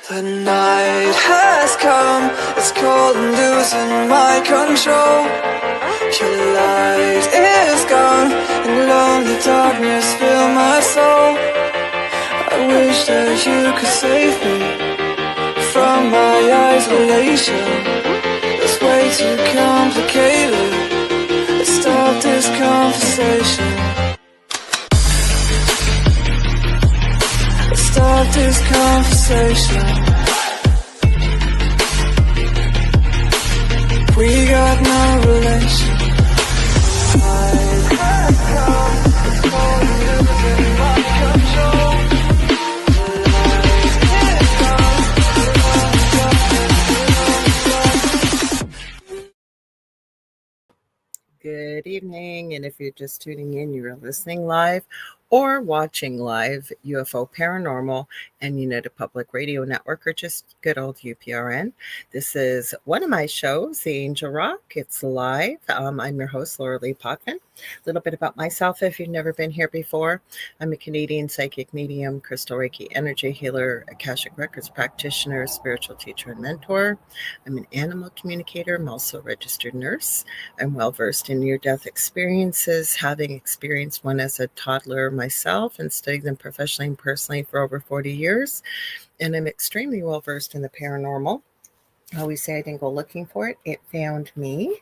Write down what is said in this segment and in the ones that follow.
The night has come, it's cold and losing my control. Your light is gone, and lonely darkness fill my soul. I wish that you could save me from my isolation. It's way too complicated. Let's stop this conversation. Let's stop this conversation. We got no relation. Good evening, and if you're just tuning in, you're listening live or watching live UFO Paranormal and United Public Radio Network, or just good old UPRN. This is one of my shows, The Angel Rock. It's live. I'm your host, Lorilei Potvin. A little bit about myself if you've never been here before. I'm a Canadian psychic medium, crystal Reiki energy healer, Akashic Records practitioner, spiritual teacher and mentor. I'm an animal communicator. I'm also a registered nurse. I'm well versed in near-death experiences, having experienced one as a toddler myself and studied them professionally and personally for over 40 years. And I'm extremely well versed in the paranormal. I always say I didn't go looking for it. It found me.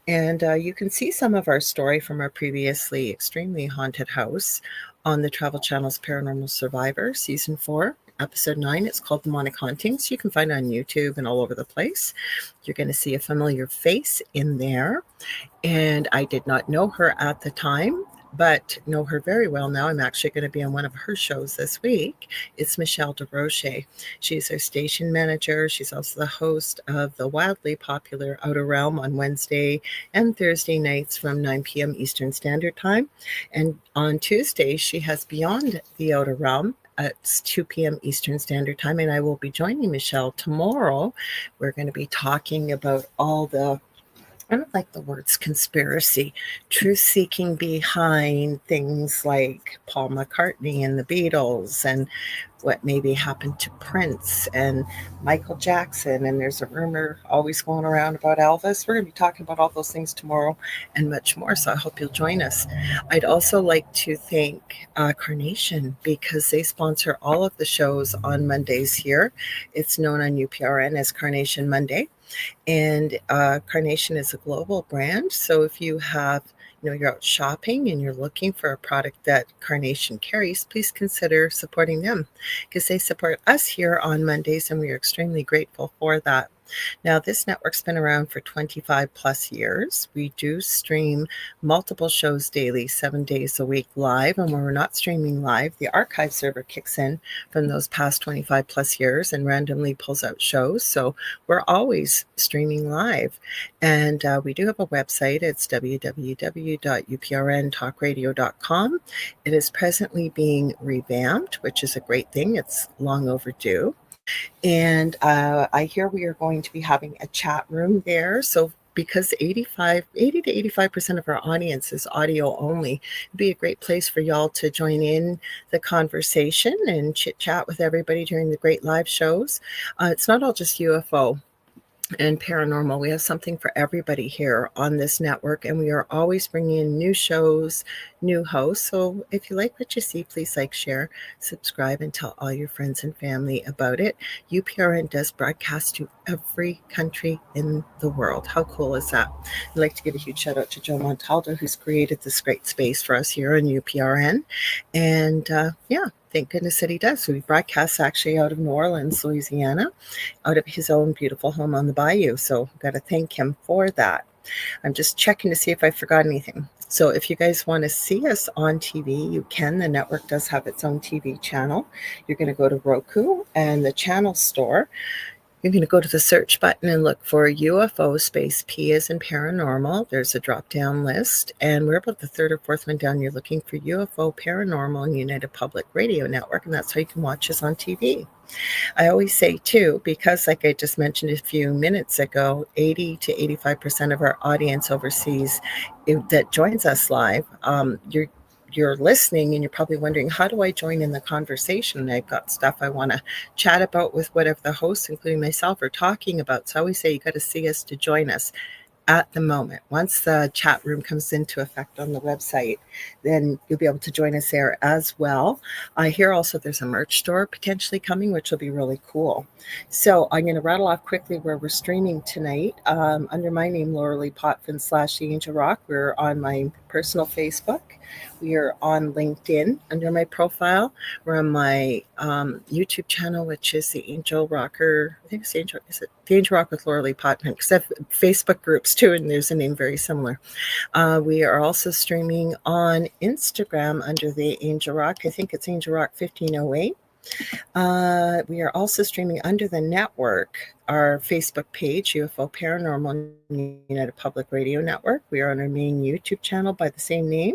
And you can see some of our story from our previously extremely haunted house on the Travel Channel's Paranormal Survivor, Season 4, Episode 9. It's called Demonic Hauntings. You can find it on YouTube and all over the place. You're going to see a familiar face in there. And I did not know her at the time, but know her very well now. I'm actually going to be on one of her shows this week. It's Michelle DeRoche. She's our station manager. She's also the host of the wildly popular Outer Realm on Wednesday and Thursday nights from 9 p.m. Eastern Standard Time. And on Tuesday, she has Beyond the Outer Realm at 2 p.m. Eastern Standard Time. And I will be joining Michelle tomorrow. We're going to be talking about all the, I don't like the words conspiracy, truth-seeking behind things like Paul McCartney and the Beatles and what maybe happened to Prince and Michael Jackson. And there's a rumor always going around about Elvis. We're going to be talking about all those things tomorrow and much more. So I hope you'll join us. I'd also like to thank Carnation, because they sponsor all of the shows on Mondays here. It's known on UPRN as Carnation Monday. And Carnation is a global brand. So if you have, you're out shopping and you're looking for a product that Carnation carries, please consider supporting them, because they support us here on Mondays, and we are extremely grateful for that. Now, this network's been around for 25 plus years. We do stream multiple shows daily, 7 days a week live. And when we're not streaming live, the archive server kicks in from those past 25 plus years and randomly pulls out shows. So we're always streaming live. And we do have a website. It's www.uprntalkradio.com. It is presently being revamped, which is a great thing. It's long overdue. And I hear we are going to be having a chat room there. So because 80 to 85% of our audience is audio only, it'd be a great place for y'all to join in the conversation and chit chat with everybody during the great live shows. It's not all just UFO and paranormal. We have something for everybody here on this network, and we are always bringing in new shows, new hosts. So if you like what you see, please like, share, subscribe, and tell all your friends and family about it. UPRN does broadcast to every country in the world. How cool is that? I'd like to give a huge shout out to Joe Montaldo, who's created this great space for us here on UPRN. And thank goodness that he does. So he broadcasts actually out of New Orleans, Louisiana, out of his own beautiful home on the bayou. So I've got to thank him for that. I'm just checking to see if I forgot anything. So if you guys want to see us on TV, you can. The network does have its own TV channel. You're going to go to Roku and the channel store. You're going to go to the search button and look for UFO space P as in paranormal. There's a drop-down list, and we're about the third or fourth one down. You're looking for UFO Paranormal and United Public Radio Network, and that's how you can watch us on TV. I always say, too, because like I just mentioned a few minutes ago, 80 to 85% of our audience overseas that joins us live, you're listening and you're probably wondering, how do I join in the conversation? I've got stuff I want to chat about with whatever the hosts, including myself, are talking about. So I always say you got to see us to join us. At the moment, once the chat room comes into effect on the website, then you'll be able to join us there as well. I hear also there's a merch store potentially coming, which will be really cool. So I'm going to rattle off quickly where we're streaming tonight. Under my name, Lorilei Potvin / The Angel Rock. We're on my personal Facebook. We are on LinkedIn under my profile. We're on my YouTube channel, which is the Angel Rocker. I think it's the Angel. Is it the Angel Rock with Lorilei Potvin? Because I have Facebook groups too, and there's a name very similar. We are also streaming on Instagram under the Angel Rock. I think it's Angel Rock 1508. We are also streaming under the network, our Facebook page, UFO Paranormal United Public Radio Network. We are on our main YouTube channel by the same name.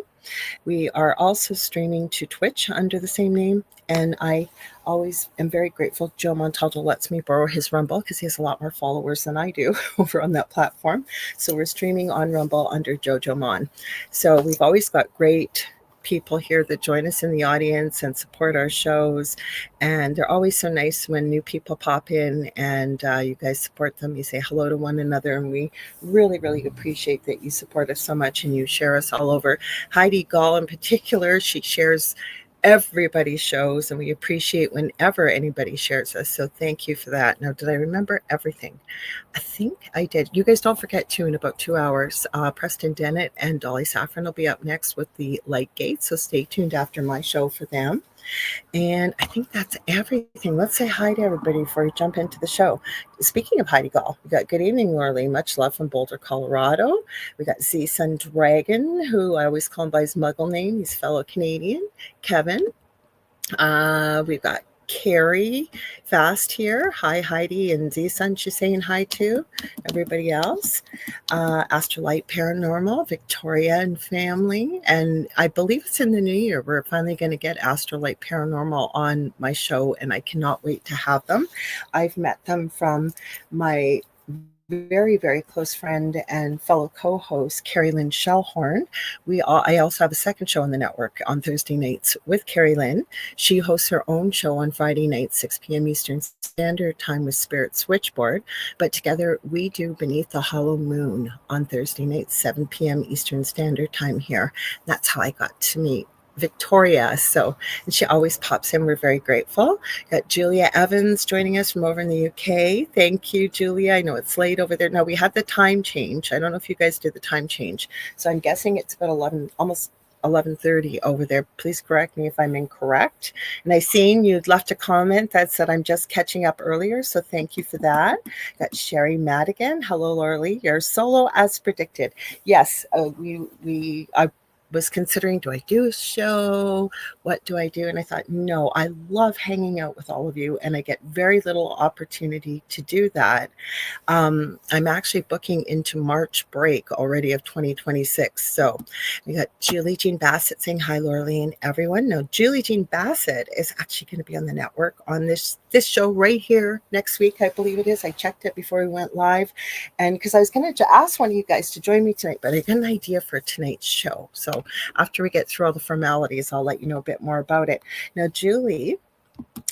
We are also streaming to Twitch under the same name. And I always am very grateful Joe Montaldo lets me borrow his Rumble because he has a lot more followers than I do over on that platform. So we're streaming on Rumble under Jojo Mon. So we've always got great people here that join us in the audience and support our shows, and they're always so nice when new people pop in and you guys support them. You say hello to one another, and we really, really appreciate that you support us so much and you share us all over. Heidi Gall in particular, she shares everybody's shows, and we appreciate whenever anybody shares us. So thank you for that. Now, did I remember everything? I think I did. You guys don't forget to, in about 2 hours, Preston Dennett and Dolly Saffron will be up next with the Light Gate. So stay tuned after my show for them. And I think that's everything. Let's say hi to everybody before we jump into the show. Speaking of Heidi Gall, we got good evening, Lorilei. Much love from Boulder, Colorado. We got Z Sun Dragon, who I always call him by his muggle name. He's fellow Canadian. Kevin. We've got Carrie Fast here. Hi, Heidi and Z Sun. She's saying hi to everybody else. Astrolight Paranormal, Victoria and family. And I believe it's in the new year. We're finally going to get Astrolight Paranormal on my show, and I cannot wait to have them. I've met them from my very, very close friend and fellow co-host, Carrie Lynn Shellhorn. I also have a second show on the network on Thursday nights with Carrie Lynn. She hosts her own show on Friday nights, 6 p.m. Eastern Standard Time with Spirit Switchboard. But together we do Beneath the Hollow Moon on Thursday nights, 7 p.m. Eastern Standard Time here. That's how I got to meet Victoria. So, and she always pops in. We're very grateful. Got Julia Evans joining us from over in the UK. Thank you, Julia. I know it's late over there. Now we had the time change. I don't know if you guys did the time change. So I'm guessing it's about 11, almost 11:30 over there. Please correct me if I'm incorrect. And I seen you'd left a comment that said I'm just catching up earlier. So thank you for that. Got Sherry Madigan. Hello, Lorilei. You're solo as predicted. Yes, I was considering, do I do a show? What do I do? And I thought, no, I love hanging out with all of you, and I get very little opportunity to do that. I'm actually booking into March break already of 2026. So we got Julie Jean Bassett saying hi, Lorilei, and everyone. No, Julie Jean Bassett is actually going to be on the network on this show right here next week, I believe it is. I checked it before we went live, and because I was going to ask one of you guys to join me tonight, but I got an idea for tonight's show. So after we get through all the formalities, I'll let you know a bit more about it. Now, Julie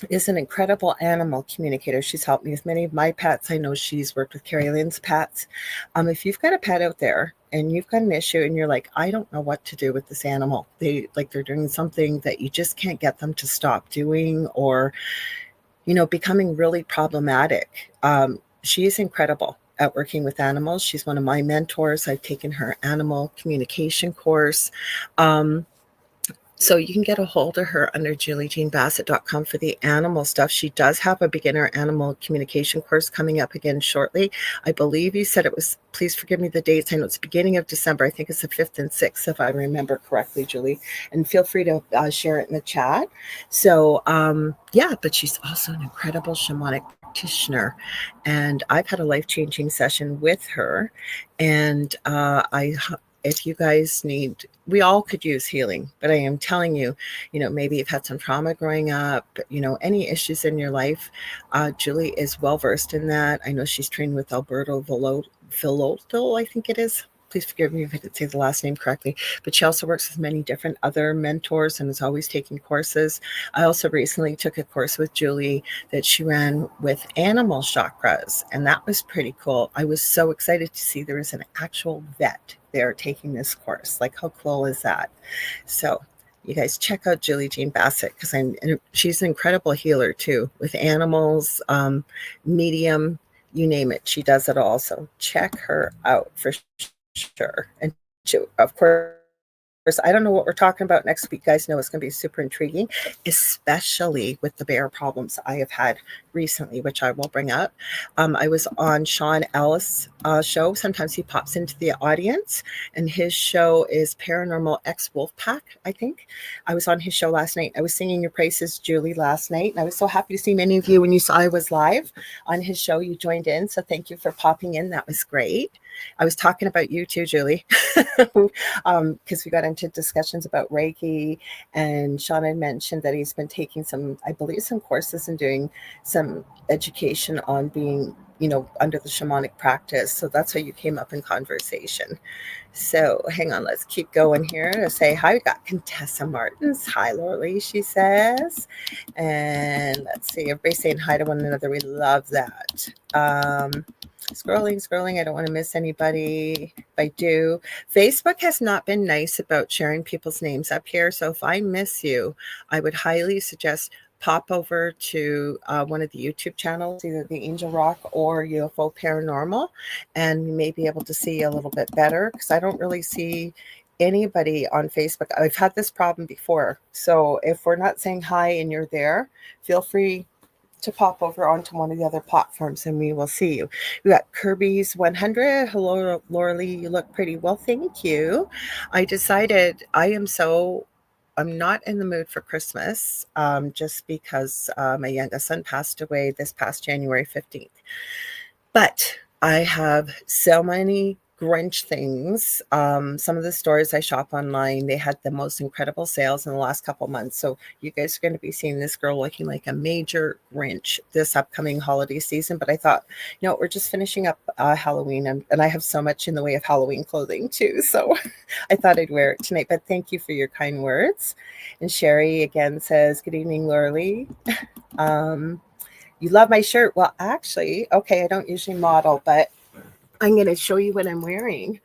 is an incredible animal communicator. She's helped me with many of my pets. I know she's worked with Carrie Lynn's pets. If you've got a pet out there and you've got an issue and you're like, I don't know what to do with this animal, they're doing something that you just can't get them to stop doing, or becoming really problematic. She is incredible at working with animals. She's one of my mentors. I've taken her animal communication course. So you can get a hold of her under juliejeanbassett.com for the animal stuff. She does have a beginner animal communication course coming up again shortly. I believe you said it was, please forgive me the dates. I know it's beginning of December. I think it's the 5th and 6th, if I remember correctly, Julie. And feel free to share it in the chat. So, but she's also an incredible shamanic practitioner. And I've had a life-changing session with her. And if you guys need, we all could use healing, but I am telling you, maybe you've had some trauma growing up, any issues in your life. Julie is well-versed in that. I know she's trained with Alberto Villoldo, I think it is. please forgive me if I didn't say the last name correctly, but she also works with many different other mentors and is always taking courses. I also recently took a course with Julie that she ran with animal chakras, and that was pretty cool. I was so excited to see there is an actual vet there taking this course. Like, how cool is that? So you guys check out Julie Jean Bassett, because she's an incredible healer too, with animals, medium, you name it. She does it all. So check her out for sure. And of course, I don't know what we're talking about next week. You guys know it's going to be super intriguing, especially with the bear problems I have had recently, which I will bring up. I was on Sean Ellis' show. Sometimes he pops into the audience, and his show is Paranormal X Wolfpack, I think. I was on his show last night. I was singing your praises, Julie, last night, and I was so happy to see many of you when you saw I was live on his show. You joined in, so thank you for popping in. That was great. I was talking about you too, Julie, because we got into discussions about Reiki, and Sean had mentioned that he's been taking some, I believe, some courses and doing some education on being, under the shamanic practice. So that's how you came up in conversation. So hang on, let's keep going here to say hi. We got Contessa Martins. Hi, Lorilei, she says. And let's see, everybody saying hi to one another. We love that. Scrolling. I don't want to miss anybody. If I do, Facebook has not been nice about sharing people's names up here. So if I miss you, I would highly suggest pop over to one of the YouTube channels, either the Angel Rock or UFO Paranormal, and you may be able to see a little bit better, because I don't really see anybody on Facebook. I've had this problem before. So if we're not saying hi and you're there, feel free to pop over onto one of the other platforms and we will see you. We got Kirby's 100. Hello, Lorilei, you look pretty well. Thank you. I decided I'm not in the mood for Christmas, just because my youngest son passed away this past January 15th. But I have so many Grinch things. Some of the stores I shop online, they had the most incredible sales in the last couple months. So you guys are going to be seeing this girl looking like a major Grinch this upcoming holiday season. But I thought, we're just finishing up Halloween, and I have so much in the way of Halloween clothing too. So I thought I'd wear it tonight. But thank you for your kind words. And Sherry again says, good evening, Lorilei. You love my shirt. Well, actually, okay, I don't usually model, but I'm going to show you what I'm wearing.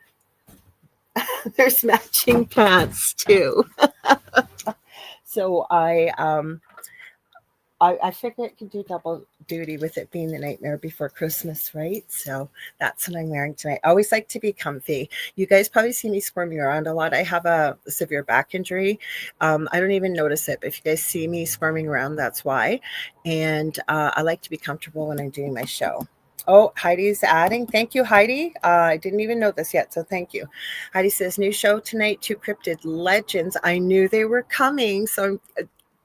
There's matching pants too. So I figure it could do double duty with it being the nightmare before Christmas, right? So that's what I'm wearing tonight. I always like to be comfy. You guys probably see me squirming around a lot. I have a severe back injury. I don't even notice it, but if you guys see me squirming around, that's why. And I like to be comfortable when I'm doing my show. Oh, Heidi's adding. Thank you, Heidi. I didn't even know this yet, so thank you. Heidi says, new show tonight, 2 Cryptid Legends. I knew they were coming, so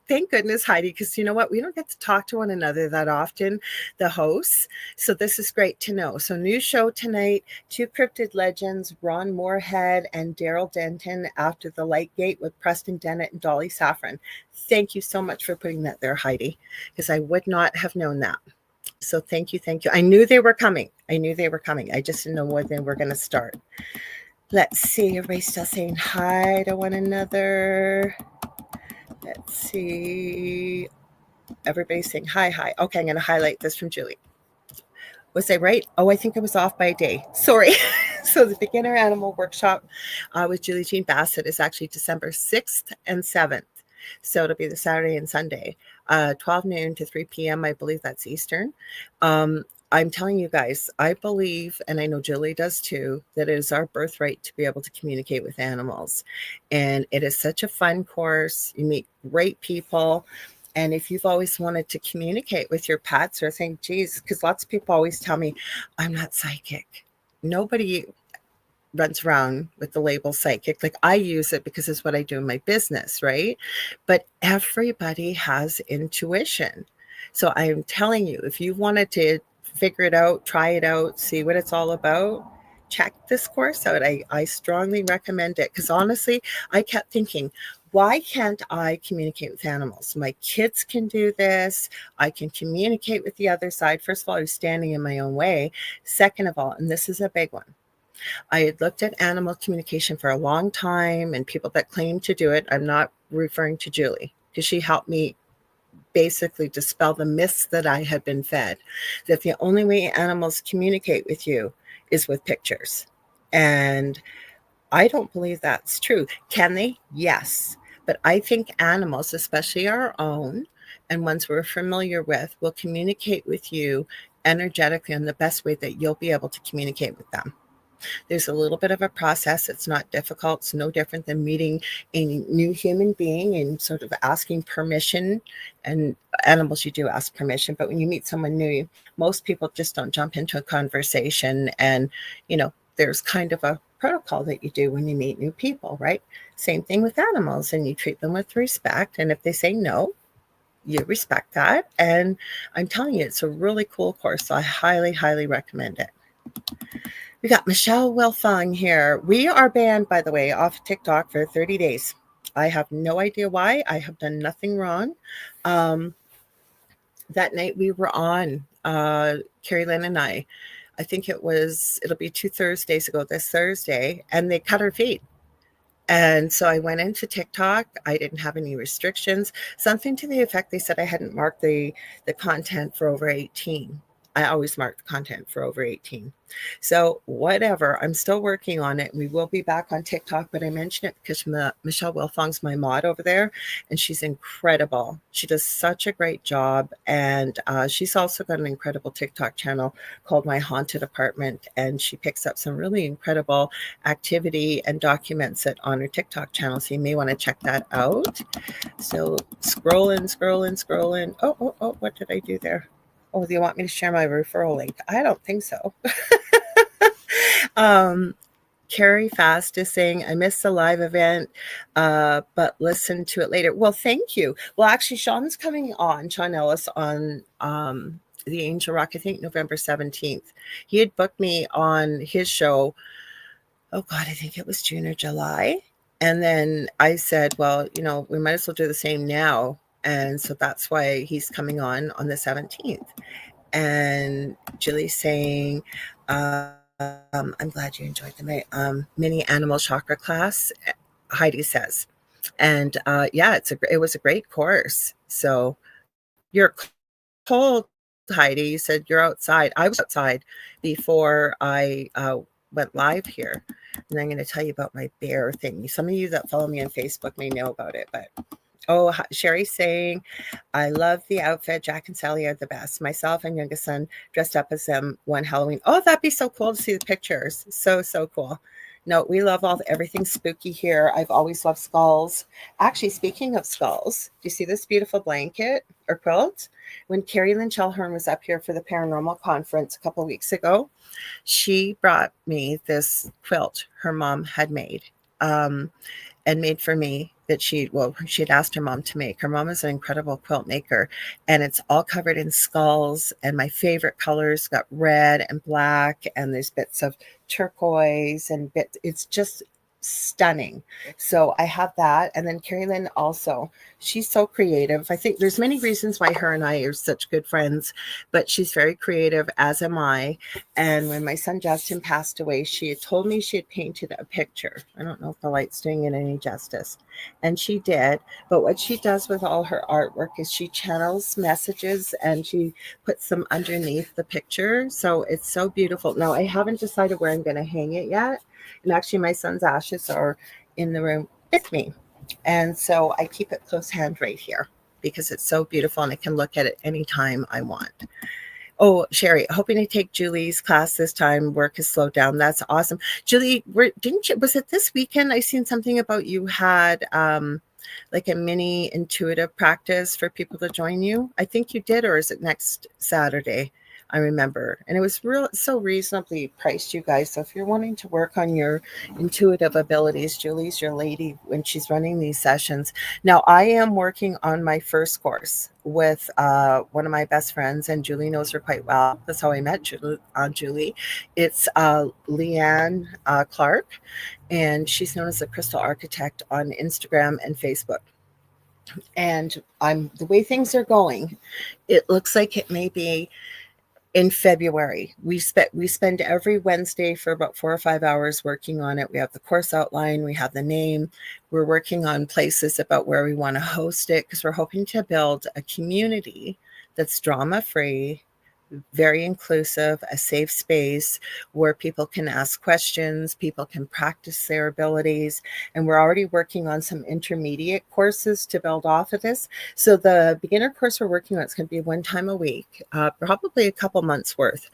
thank goodness, Heidi, because you know what? We don't get to talk to one another that often, the hosts. So this is great to know. So new show tonight, 2 Cryptid Legends, Ron Moorhead and Daryl Denton after the Light Gate with Preston Dennett and Dolly Saffron. Thank you so much for putting that there, Heidi, because I would not have known that. So thank you. I knew they were coming. I just didn't know when they were going to start. Let's see. Everybody's still saying hi to one another. Let's see. Everybody's saying hi. Okay, I'm going to highlight this from Julie. Was I right? Oh, I think I was off by a day. Sorry. So the Beginner Animal Workshop with Julie Jean Bassett is actually December 6th and 7th. So it'll be the Saturday and Sunday, 12 noon to 3 p.m. I believe that's Eastern. I'm telling you guys, I believe, and I know Julie does too, that it is our birthright to be able to communicate with animals. And it is such a fun course. You meet great people. And if you've always wanted to communicate with your pets or think, geez, because lots of people always tell me, I'm not psychic. Nobody runs around with the label psychic. Like, I use it because it's what I do in my business, right? But everybody has intuition. So I'm telling you, if you wanted to figure it out, try it out, see what it's all about, check this course out. I strongly recommend it, because honestly, I kept thinking, why can't I communicate with animals? My kids can do this. I can communicate with the other side. First of all, I was standing in my own way. Second of all, and this is a big one, I had looked at animal communication for a long time and people that claim to do it. I'm not referring to Julie because she helped me basically dispel the myths that I had been fed, that the only way animals communicate with you is with pictures. And I don't believe that's true. Can they? Yes. But I think animals, especially our own and ones we're familiar with, will communicate with you energetically in the best way that you'll be able to communicate with them. There's a little bit of a process. It's not difficult. It's no different than meeting a new human being and sort of asking permission. And animals, you do ask permission, but when you meet someone new, most people just don't jump into a conversation. And, there's kind of a protocol that you do when you meet new people, right? Same thing with animals, and you treat them with respect. And if they say no, you respect that. And I'm telling you, it's a really cool course. So I highly, highly recommend it. We got Michelle Wilfong here. We are banned, by the way, off TikTok for 30 days. I have no idea why. I have done nothing wrong. That night we were on, Carrie Lynn and I think it'll be 2 Thursdays ago, this Thursday, and they cut her feed. And so I went into TikTok. I didn't have any restrictions. Something to the effect, they said I hadn't marked the content for over 18. I always mark the content for over 18. So whatever, I'm still working on it. We will be back on TikTok, but I mention it because Michelle Wilfong's my mod over there, and she's incredible. She does such a great job, and she's also got an incredible TikTok channel called My Haunted Apartment, and she picks up some really incredible activity and documents it on her TikTok channel, so you may want to check that out. So scrolling. Oh, what did I do there? Oh, do you want me to share my referral link? I don't think so. Carrie Fast is saying, I missed the live event, but listen to it later. Well, thank you. Well, actually, Sean's coming on, Sean Ellis, on the Angel Rock, I think November 17th. He had booked me on his show. Oh, God, I think it was June or July. And then I said, well, we might as well do the same now. And so that's why he's coming on the 17th. And Julie's saying, I'm glad you enjoyed the mini animal chakra class, Heidi says. And yeah, it was a great course. So you're cold, Heidi. You said you're outside. I was outside before I went live here. And I'm going to tell you about my bear thing. Some of you that follow me on Facebook may know about it, but Sherry's saying, I love the outfit. Jack and Sally are the best. Myself and youngest son dressed up as them one Halloween. Oh, that'd be so cool to see the pictures. So cool. No, we love everything spooky here. I've always loved skulls. Actually, speaking of skulls, do you see this beautiful blanket or quilt? When Carrie Lynn Chalhern was up here for the paranormal conference a couple of weeks ago, she brought me this quilt her mom had made. And made for me that she'd asked her mom to make. Her mom is an incredible quilt maker, and it's all covered in skulls. And my favorite colors got red and black, and there's bits of turquoise and it's just stunning. So I have that. And then Carrie Lynn also, she's so creative. I think there's many reasons why her and I are such good friends, but she's very creative, as am I. And when my son Justin passed away, she had told me she had painted a picture. I don't know if the light's doing it any justice. And she did. But what she does with all her artwork is she channels messages and she puts them underneath the picture. So it's so beautiful. Now, I haven't decided where I'm going to hang it yet. And actually, my son's ashes are in the room with me. And so I keep it close hand right here because it's so beautiful and I can look at it anytime I want. Oh, Sherry, hoping to take Julie's class this time. Work has slowed down. That's awesome. Julie, was it this weekend? I seen something about you had like a mini intuitive practice for people to join you. I think you did, or is it next Saturday? I remember. And it was so reasonably priced, you guys. So if you're wanting to work on your intuitive abilities, Julie's your lady when she's running these sessions. Now, I am working on my first course with one of my best friends, and Julie knows her quite well. That's how I met Julie. It's Leanne Clark, and she's known as the Crystal Architect on Instagram and Facebook. And the way things are going, it looks like it may be in February. We spend every Wednesday for about 4 or 5 hours working on it. We have the course outline, we have the name. We're working on places about where we want to host it, because we're hoping to build a community that's drama-free, very inclusive, a safe space where people can ask questions, people can practice their abilities. And we're already working on some intermediate courses to build off of this. So the beginner course we're working on is going to be 1 time a week, probably a couple months worth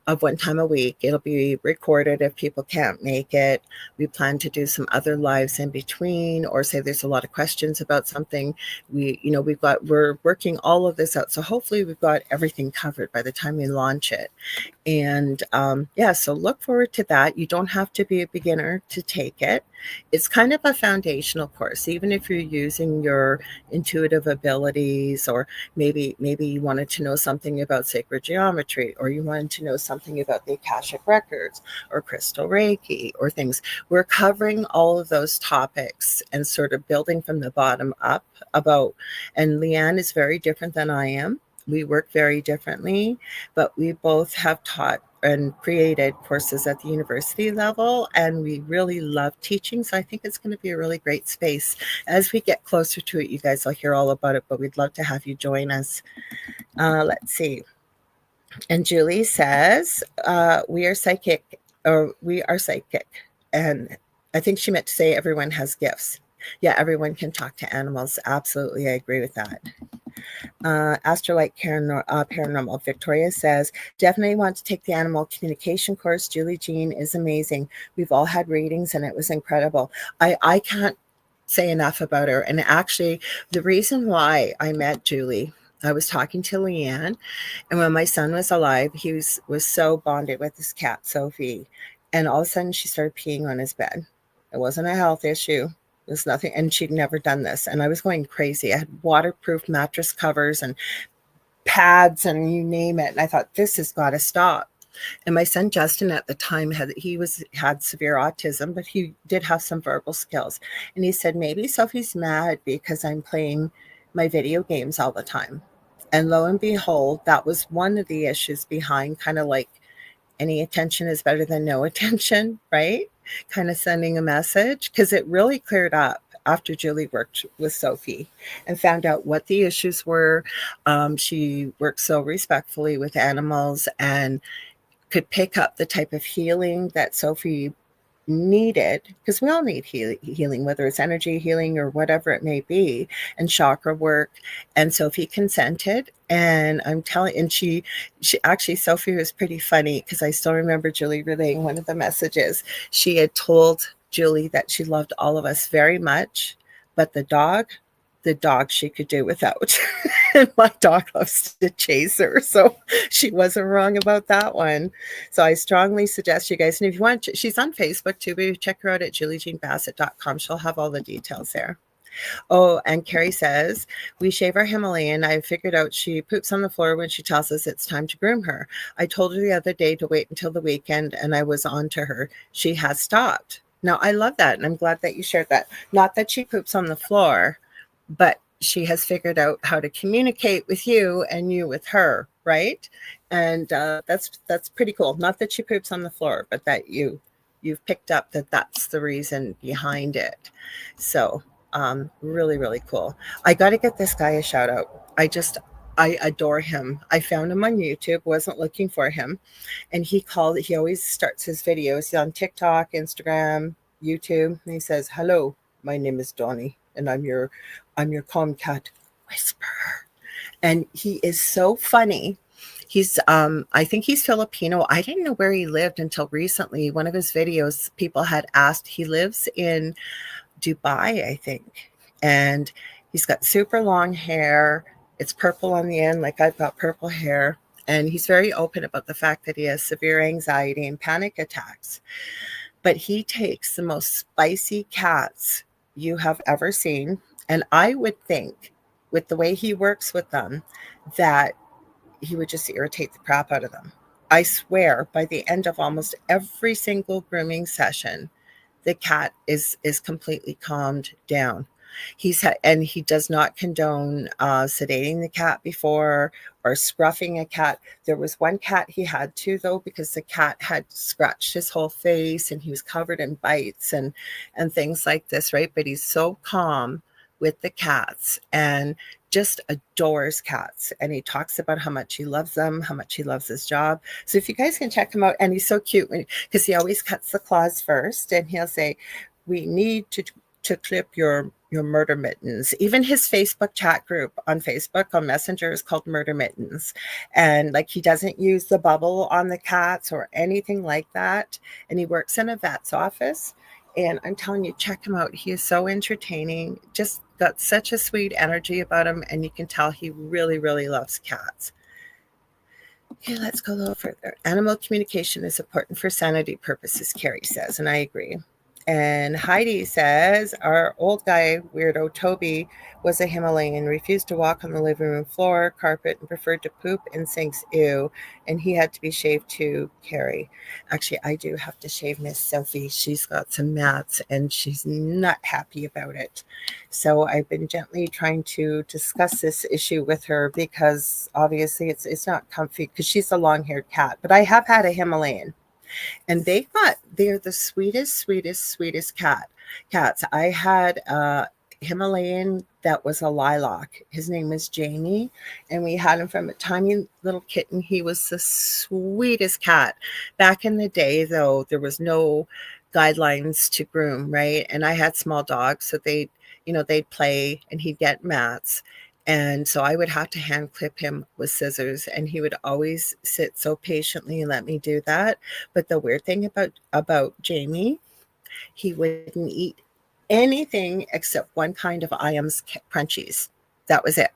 of 1 time a week. It'll be recorded if people can't make it. We plan to do some other lives in between, or say there's a lot of questions about something. We're working all of this out. So hopefully we've got everything covered by the time we launch it. And so look forward to that. You don't have to be a beginner to take it. It's kind of a foundational course, even if you're using your intuitive abilities, or maybe you wanted to know something about sacred geometry, or you wanted to know something about the Akashic records or crystal Reiki or things. We're covering all of those topics and sort of building from the bottom up and Leanne is very different than I am. We work very differently, but we both have taught and created courses at the university level, and we really love teaching. So I think it's going to be a really great space. As we get closer to it, you guys will hear all about it, but we'd love to have you join us. Let's see. And Julie says, we are psychic. And I think she meant to say everyone has gifts. Yeah, everyone can talk to animals. Absolutely, I agree with that. Astrolite Paranormal Victoria says, definitely want to take the animal communication course. Julie Jean is amazing. We've all had readings and it was incredible. I can't say enough about her. And actually, the reason why I met Julie, I was talking to Leanne, and when my son was alive, he was so bonded with his cat, Sophie. And all of a sudden, she started peeing on his bed. It wasn't a health issue. There's nothing, and she'd never done this. And I was going crazy. I had waterproof mattress covers and pads and you name it. And I thought, this has got to stop. And my son Justin at the time had severe autism, but he did have some verbal skills. And he said, maybe Sophie's mad because I'm playing my video games all the time. And lo and behold, that was one of the issues behind kind of like any attention is better than no attention, right? Kind of sending a message, because it really cleared up after Julie worked with Sophie and found out what the issues were. She worked so respectfully with animals and could pick up the type of healing that Sophie needed, because we all need healing, whether it's energy healing or whatever it may be, and chakra work. And Sophie consented, and I'm telling, and she actually, Sophie was pretty funny, because I still remember Julie relaying one of the messages. She had told Julie that she loved all of us very much, but the dog she could do without. And my dog loves to chase her, so she wasn't wrong about that one. So I strongly suggest you guys, and if you want, she's on Facebook too, but check her out at juliejeanbassett.com. She'll have all the details there. Oh, and Carrie says, we shave our Himalayan. I figured out she poops on the floor when she tells us it's time to groom her. I told her the other day to wait until the weekend, and I was on to her. She has stopped. Now, I love that, and I'm glad that you shared that. Not that she poops on the floor, but she has figured out how to communicate with you and you with her, right? And that's pretty cool. Not that she poops on the floor, but that you've picked up that that's the reason behind it. So really, really cool. I got to get this guy a shout out. I adore him. I found him on YouTube, wasn't looking for him. And he always starts his videos on TikTok, Instagram, YouTube. And he says, hello, my name is Donnie, and I'm your Comcat whisperer. And he is so funny. He's I think he's Filipino. I didn't know where he lived until recently. One of his videos, people had asked. He lives in Dubai, I think. And he's got super long hair. It's purple on the end, like I've got purple hair. And he's very open about the fact that he has severe anxiety and panic attacks. But he takes the most spicy cats you have ever seen. And I would think, with the way he works with them, that he would just irritate the crap out of them. I swear, by the end of almost every single grooming session, the cat is completely calmed down. And he does not condone sedating the cat before or scruffing a cat. There was one cat he had to, though, because the cat had scratched his whole face and he was covered in bites and things like this, right? But he's so calm with the cats and just adores cats. And he talks about how much he loves them, how much he loves his job. So if you guys can check him out, and he's so cute because he always cuts the claws first, and he'll say, we need to clip your murder mittens. Even his Facebook chat group on Facebook on Messenger is called Murder Mittens. And like, he doesn't use the bubble on the cats or anything like that. And he works in a vet's office. And I'm telling you, check him out. He is so entertaining. Just got such a sweet energy about him. And you can tell he really, really loves cats. Okay, let's go a little further. Animal communication is important for sanity purposes, Carrie says, and I agree. And Heidi says, our old guy, weirdo Toby, was a Himalayan, refused to walk on the living room floor, carpet, and preferred to poop in sinks, ew. And he had to be shaved too, Carrie. Actually, I do have to shave Miss Sophie. She's got some mats, and she's not happy about it. So I've been gently trying to discuss this issue with her because obviously it's not comfy because she's a long-haired cat. But I have had a Himalayan. And they're the sweetest cats. I had a Himalayan that was a lilac. His name was Jamie, and we had him from a tiny little kitten. He was the sweetest cat. Back in the day, though, there was no guidelines to groom, right? And I had small dogs, so they'd play and he'd get mats. And so I would have to hand clip him with scissors, and he would always sit so patiently and let me do that. But the weird thing about Jamie, he wouldn't eat anything except one kind of Iams crunchies. That was it.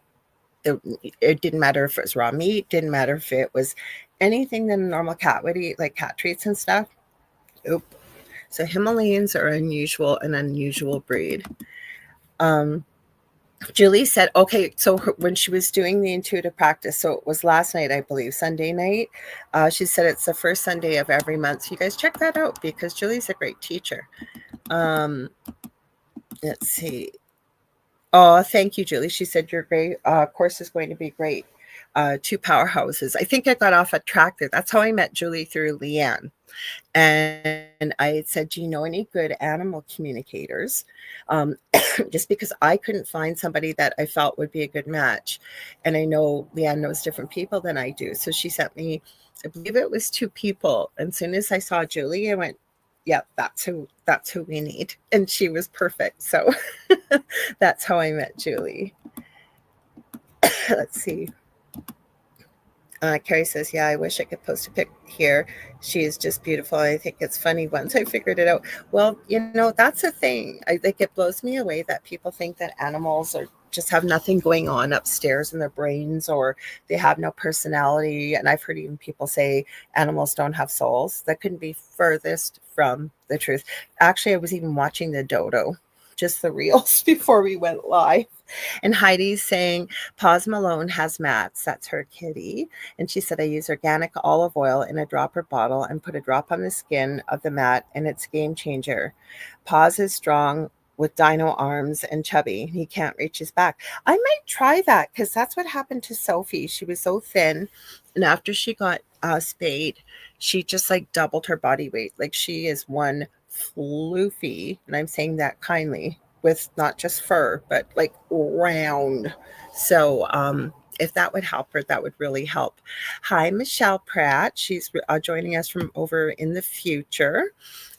It didn't matter if it was raw meat, didn't matter if it was anything that a normal cat would eat, like cat treats and stuff. Nope. So Himalayans are an unusual breed. Julie said, okay, so when she was doing the intuitive practice, so it was last night, I believe, Sunday night, she said it's the first Sunday of every month. So you guys check that out because Julie's a great teacher. Let's see. Oh, thank you, Julie. She said your great course is going to be great. Two powerhouses. I think I got off a track there. That's how I met Julie, through Leanne. And I said, do you know any good animal communicators? Just because I couldn't find somebody that I felt would be a good match. And I know Leanne knows different people than I do. So she sent me, I believe it was 2 people. And as soon as I saw Julie, I went, yeah, that's who we need. And she was perfect. So that's how I met Julie. Let's see. Carrie says, yeah, I wish I could post a pic here. She is just beautiful. I think it's funny once I figured it out. Well, that's a thing. I think it blows me away that people think that animals just have nothing going on upstairs in their brains, or they have no personality. And I've heard even people say animals don't have souls. That couldn't be furthest from the truth. Actually, I was even watching the dodo, just the reels, before we went live. And Heidi's saying, Paz Malone has mats. That's her kitty. And she said, I use organic olive oil in a dropper bottle and put a drop on the skin of the mat, and it's a game changer. Paz is strong with dino arms and chubby. He can't reach his back. I might try that because that's what happened to Sophie. She was so thin. And after she got spayed, she just like doubled her body weight. Like, she is one floofy, and I'm saying that kindly, with not just fur, but like round. So if that would help her, that would really help. Hi, Michelle Pratt. She's joining us from over in the future.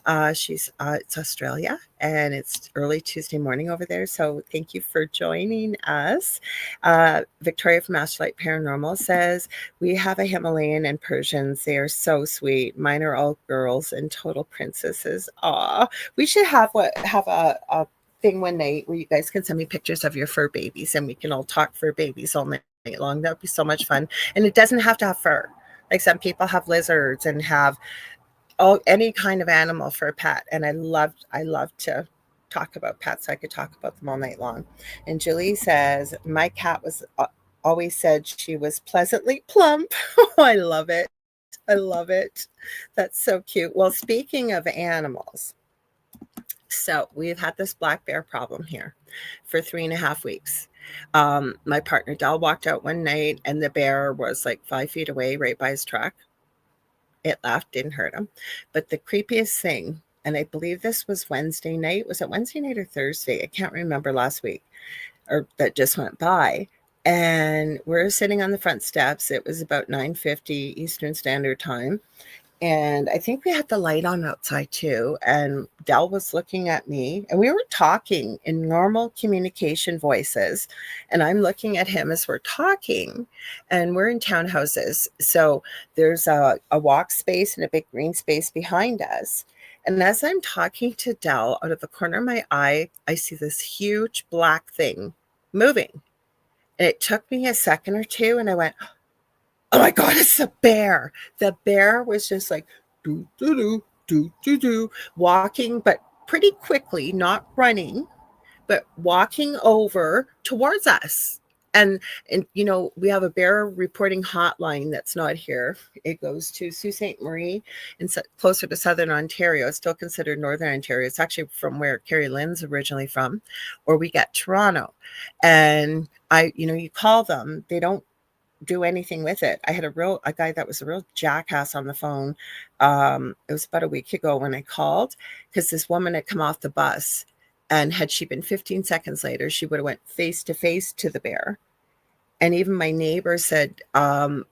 It's Australia, and it's early Tuesday morning over there. So thank you for joining us. Victoria from Astrolite Paranormal says, we have a Himalayan and Persians. They are so sweet. Mine are all girls and total princesses. Aw, we should have a thing one night where you guys can send me pictures of your fur babies, and we can all talk fur babies all night long. That would be so much fun. And it doesn't have to have fur. Like, some people have lizards and have any kind of animal for a pet. And I love to talk about pets. I could talk about them all night long. And Julie says, my cat was always said she was pleasantly plump. I love it. I love it. That's so cute. Well, speaking of animals, So we've had this black bear problem here for 3.5 weeks. My partner Dal walked out one night and the bear was like 5 feet away right by his truck. It laughed, didn't hurt him. But the creepiest thing, and I believe this was Wednesday night. Was it Wednesday night or Thursday? I can't remember last week or that just went by. And we're sitting on the front steps. It was about 9:50 Eastern Standard Time. And I think we had the light on outside too. And Dell was looking at me and we were talking in normal communication voices. And I'm looking at him as we're talking. And we're in townhouses. So there's a walk space and a big green space behind us. And as I'm talking to Dell, out of the corner of my eye, I see this huge black thing moving. And it took me a second or two and I went, oh my God, it's a bear. The bear was just like do, do, do, do, do, do, walking, but pretty quickly, not running, but walking over towards us. And you know, we have a bear reporting hotline that's not here. It goes to Sault Ste. Marie and closer to Southern Ontario. It's still considered Northern Ontario. It's actually from where Carrie Lynn's originally from, or we get Toronto. And you call them, they don't do anything with it. I had a guy that was a real jackass on the phone. It was about a week ago when I called because this woman had come off the bus, and had she been 15 seconds later, she would have went face to face to the bear. And even my neighbor said, the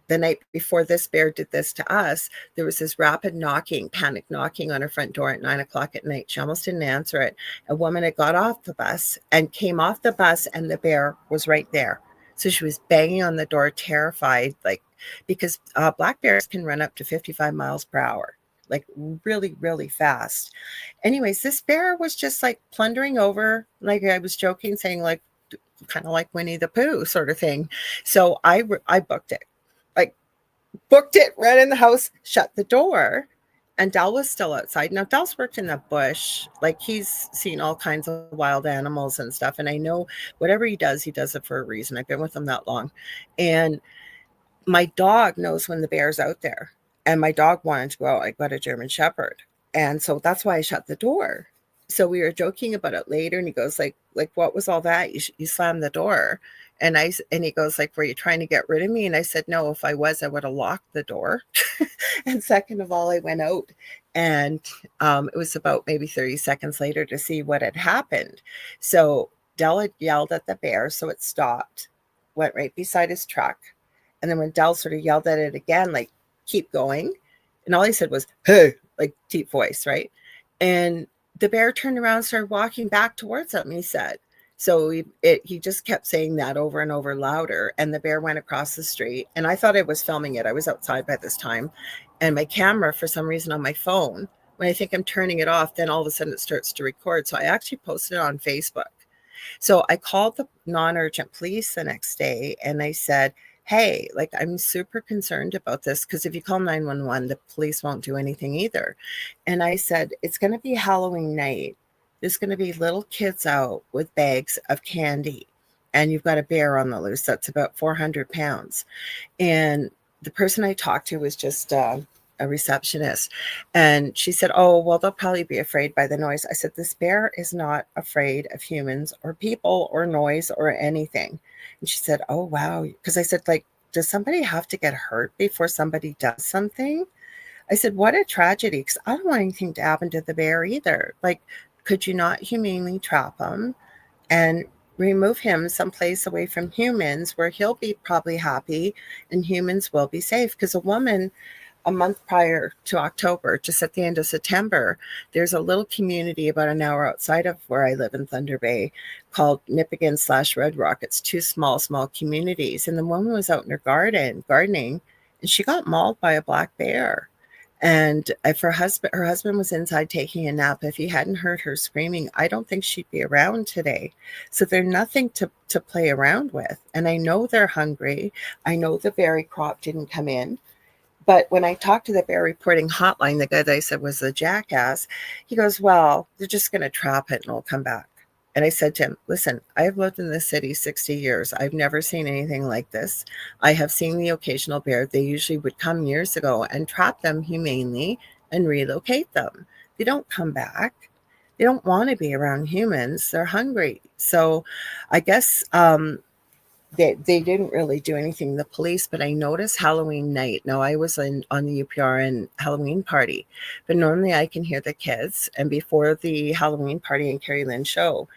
night before this bear did this to us, there was this rapid knocking, panic knocking on her front door at 9 o'clock at night. She almost didn't answer it. A woman had got off the bus and came off the bus, and the bear was right there. So she was banging on the door, terrified, like, because black bears can run up to 55 miles per hour, like really, really fast. Anyways, this bear was just like plundering over, like I was joking, saying like, kind of like Winnie the Pooh sort of thing. So I booked it, like booked it, ran in the house, shut the door. And Dal was still outside. Now, Dal's worked in the bush. Like, he's seen all kinds of wild animals and stuff. And I know whatever he does it for a reason. I've been with him that long. And my dog knows when the bear's out there. And my dog wanted to go out. I got a German Shepherd. And so that's why I shut the door. So we were joking about it later. And he goes, like, what was all that? You slammed the door. And he goes, like, were you trying to get rid of me? And I said, no, if I was, I would have locked the door. And second of all, I went out, and it was about maybe 30 seconds later to see what had happened. So Dell had yelled at the bear, so it stopped, went right beside his truck. And then when Dell sort of yelled at it again, like, keep going. And all he said was, hey, like deep voice, right? And the bear turned around and started walking back towards him, he said. So he just kept saying that over and over louder. And the bear went across the street. And I thought I was filming it. I was outside by this time. And my camera, for some reason on my phone, when I think I'm turning it off, then all of a sudden it starts to record. So I actually posted it on Facebook. So I called the non-urgent police the next day and I said, hey, like, I'm super concerned about this, because if you call 911, the police won't do anything either. And I said, it's going to be Halloween night. There's going to be little kids out with bags of candy, and you've got a bear on the loose that's about 400 pounds. And the person I talked to was just a receptionist. And she said, oh, well, they'll probably be afraid by the noise. I said, this bear is not afraid of humans or people or noise or anything. And she said, oh, wow. Because I said, like, does somebody have to get hurt before somebody does something? I said, what a tragedy, because I don't want anything to happen to the bear either. Like, could you not humanely trap him and remove him someplace away from humans where he'll be probably happy and humans will be safe? Because a woman, a month prior to October, just at the end of September, there's a little community about an hour outside of where I live in Thunder Bay called Nipigon/Red Rock. It's two small communities. And the woman was out in her gardening, and she got mauled by a black bear. And if her husband was inside taking a nap, if he hadn't heard her screaming, I don't think she'd be around today. So they're nothing to play around with. And I know they're hungry. I know the berry crop didn't come in. But when I talked to the bear reporting hotline, the guy that I said was a jackass, he goes, well, they're just going to trap it and it'll come back. And I said to him, listen, I've lived in this city 60 years. I've never seen anything like this. I have seen the occasional bear. They usually would come years ago and trap them humanely and relocate them. They don't come back. they don't want to be around humans. They're hungry. So I guess they didn't really do anything, the police, but I noticed Halloween night. Now, I was on the UPRN Halloween party, but normally I can hear the kids. And before the Halloween party and Carrie Lynn show,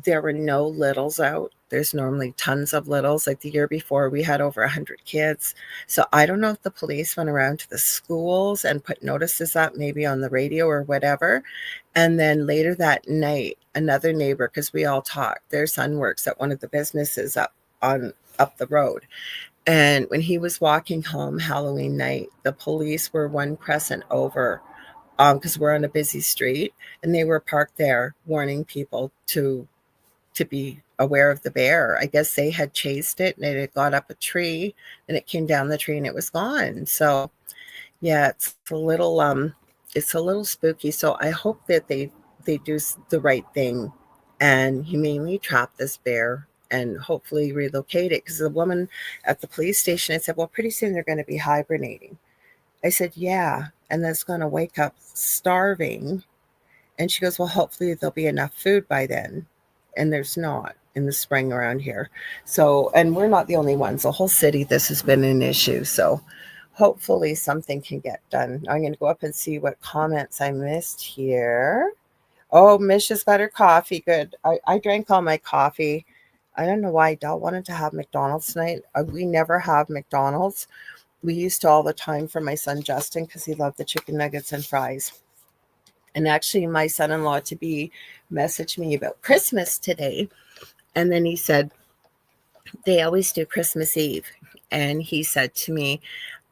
there were no littles out. There's normally tons of littles. Like the year before, we had over 100 kids. So I don't know if the police went around to the schools and put notices up, maybe on the radio or whatever. And then later that night, another neighbor, because we all talk, their son works at one of the businesses up the road. And when he was walking home Halloween night, the police were one crescent over, because we're on a busy street, and they were parked there warning people to be aware of the bear. I guess they had chased it and it had got up a tree and it came down the tree and it was gone. So yeah, it's a little spooky. So I hope that they do the right thing and humanely trap this bear and hopefully relocate it. Because the woman at the police station, I said, well, pretty soon they're going to be hibernating. I said, yeah, and that's going to wake up starving. And she goes, well, hopefully there'll be enough food by then. And there's not in the spring around here. So, and we're not the only ones. The whole city, this has been an issue. So hopefully something can get done. I'm going to go up and see what comments I missed here. Oh, Mish has got her coffee. Good. I drank all my coffee. I don't know why Dal wanted to have McDonald's tonight. We never have McDonald's. We used to all the time for my son Justin because he loved the chicken nuggets and fries. And actually, my son-in-law to be messaged me about Christmas today. And then he said, they always do Christmas Eve. And he said to me,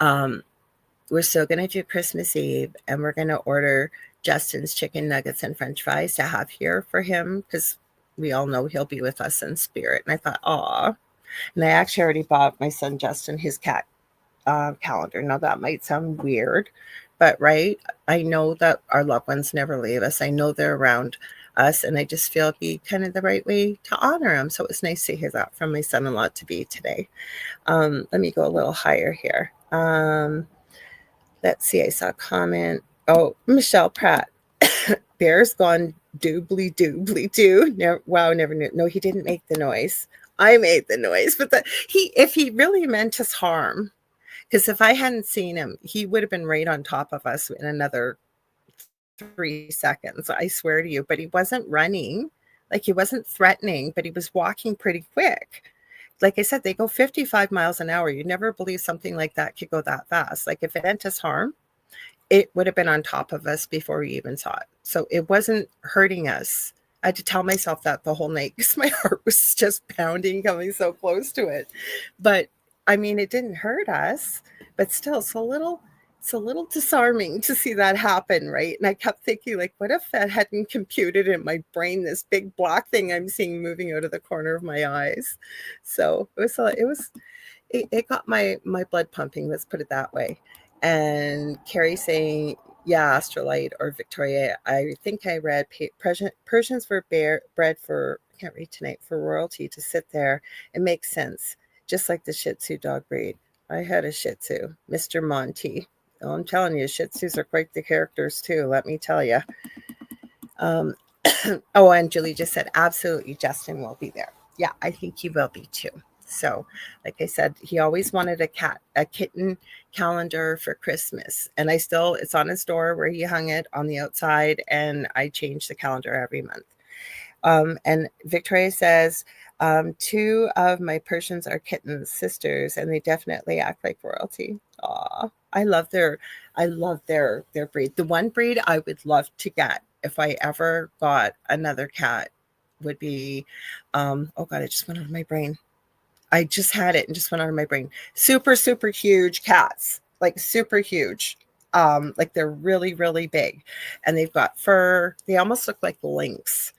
we're still going to do Christmas Eve and we're going to order Justin's chicken nuggets and French fries to have here for him because we all know he'll be with us in spirit. And I thought, aw. And I actually already bought my son Justin his cat calendar. Now, that might sound weird, but right, I know that our loved ones never leave us. I know they're around us, and I just feel it'd be kind of the right way to honor them. So it was nice to hear that from my son-in-law to be today. Let me go a little higher here. Let's see, I saw a comment. Oh, Michelle Pratt. Bear's gone doobly doobly doo. Wow, never knew. No, he didn't make the noise. I made the noise, but if he really meant us harm, because if I hadn't seen him, he would have been right on top of us in another 3 seconds. I swear to you. But he wasn't running, like he wasn't threatening, but he was walking pretty quick. Like I said, they go 55 miles an hour. You never believe something like that could go that fast. Like if it meant us harm, it would have been on top of us before we even saw it. So it wasn't hurting us. I had to tell myself that the whole night because my heart was just pounding coming so close to it. But I mean, it didn't hurt us, but still it's a little disarming to see that happen, right? And I kept thinking, like, what if that hadn't computed in my brain, this big black thing I'm seeing moving out of the corner of my eyes? So it got my blood pumping, let's put it that way. And Carrie saying, yeah, Astrolite or Victoria, I think I read Persians were bred for, I can't read tonight, for royalty to sit there. It makes sense. Just like the Shih Tzu dog breed. I had a Shih Tzu, Mr. Monty. Oh, I'm telling you, Shih Tzus are quite the characters too, let me tell you. Oh, and Julie just said, absolutely, Justin will be there. Yeah, I think he will be too. So, like I said, he always wanted a kitten calendar for Christmas. And it's on his door where he hung it on the outside, and I change the calendar every month. And Victoria says, 2 of my Persians are kittens, sisters, and they definitely act like royalty. Aw, I love their breed. The one breed I would love to get if I ever got another cat would be, oh God, it just went out of my brain. I just had it and just went out of my brain. Super, super huge cats, like super huge. Like they're really, really big, and they've got fur. They almost look like lynx.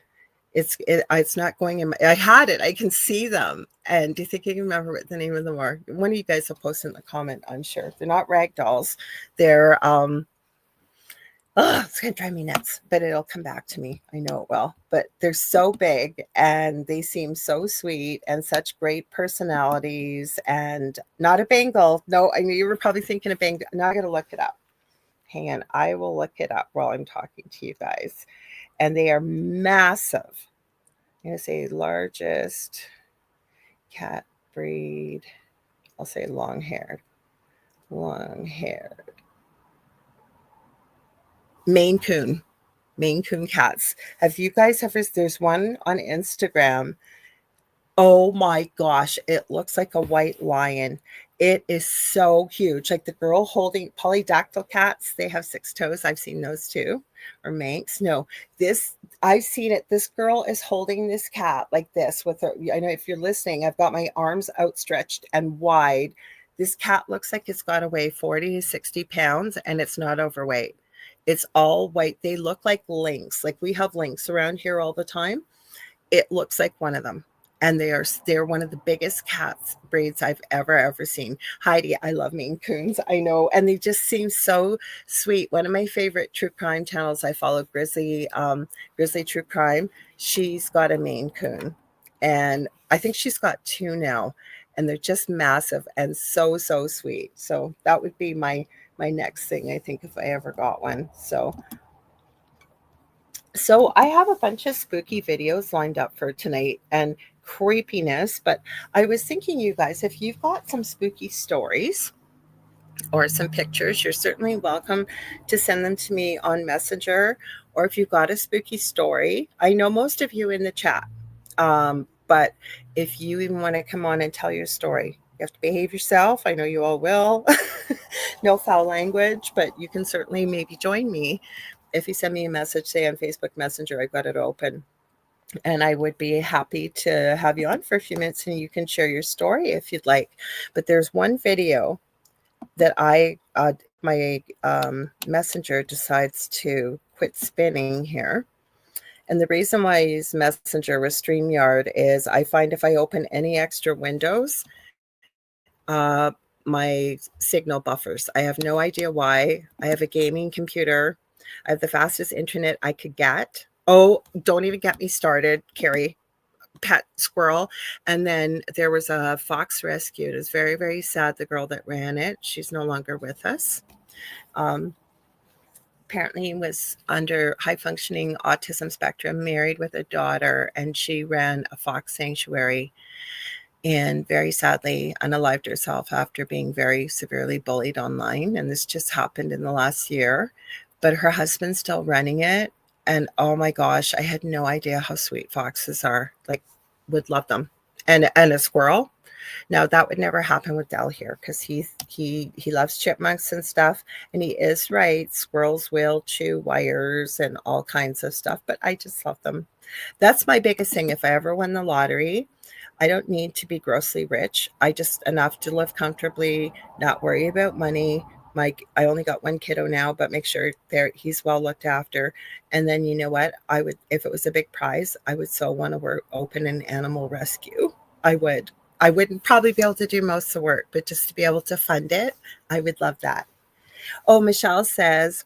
It's not going in. I had it. I can see them. And do you think you can remember what the name of them are? One of you guys will post in the comment, I'm sure. They're not rag dolls. They're it's gonna drive me nuts, but it'll come back to me. I know it will. But they're so big and they seem so sweet and such great personalities. And not a Bengal. No, I knew you were probably thinking of Bengal. Now I gotta look it up. Hang on, I will look it up while I'm talking to you guys. and they are massive. I'm going to say largest cat breed. I'll say long-haired. Maine Coon. Maine Coon cats. Have you guys ever, there's one on Instagram. Oh my gosh, it looks like a white lion. It is so huge. Like the girl holding polydactyl cats, they have 6 toes. I've seen those too. Or Manx. No, this, I've seen it. This girl is holding this cat like this with her. I know if you're listening, I've got my arms outstretched and wide. This cat looks like it's got to weigh 40 to 60 pounds and it's not overweight. It's all white. They look like lynx. Like we have lynx around here all the time. It looks like one of them. And they're one of the biggest cats breeds I've ever seen. Heidi, I love Maine Coons. I know. And they just seem so sweet. One of my favorite true crime channels I follow, Grizzly True Crime. She's got a Maine Coon. And I think she's got 2 now. And they're just massive and so sweet. So that would be my next thing, I think, if I ever got one. So I have a bunch of spooky videos lined up for tonight and creepiness, but I was thinking, you guys, if you've got some spooky stories or some pictures, you're certainly welcome to send them to me on Messenger, or if you've got a spooky story. I know most of you in the chat, but if you even want to come on and tell your story, you have to behave yourself. I know you all will. No foul language, but you can certainly maybe join me. If you send me a message, say on Facebook Messenger, I've got it open. And I would be happy to have you on for a few minutes and you can share your story if you'd like. But there's one video that my Messenger decides to quit spinning here. And the reason why I use Messenger with StreamYard is I find if I open any extra windows, my signal buffers. I have no idea why. I have a gaming computer. I have the fastest internet I could get. Oh, don't even get me started, Carrie. Pet squirrel. And then there was a fox rescued. It was very sad, the girl that ran it. She's no longer with us. Apparently was under high functioning autism spectrum, married with a daughter, and she ran a fox sanctuary and very sadly unalived herself after being very severely bullied online. And this just happened in the last year. But her husband's still running it. And oh my gosh, I had no idea how sweet foxes are. Like, would love them. And a squirrel. Now that would never happen with Dell here because he loves chipmunks and stuff. And he is right. Squirrels will chew wires and all kinds of stuff. But I just love them. That's my biggest thing. If I ever win the lottery, I don't need to be grossly rich. I just enough to live comfortably, not worry about money. I only got 1 kiddo now, but make sure he's well looked after. And then you know what? I would, if it was a big prize, I would so want to open an animal rescue. I would. I wouldn't probably be able to do most of the work, but just to be able to fund it, I would love that. Oh, Michelle says,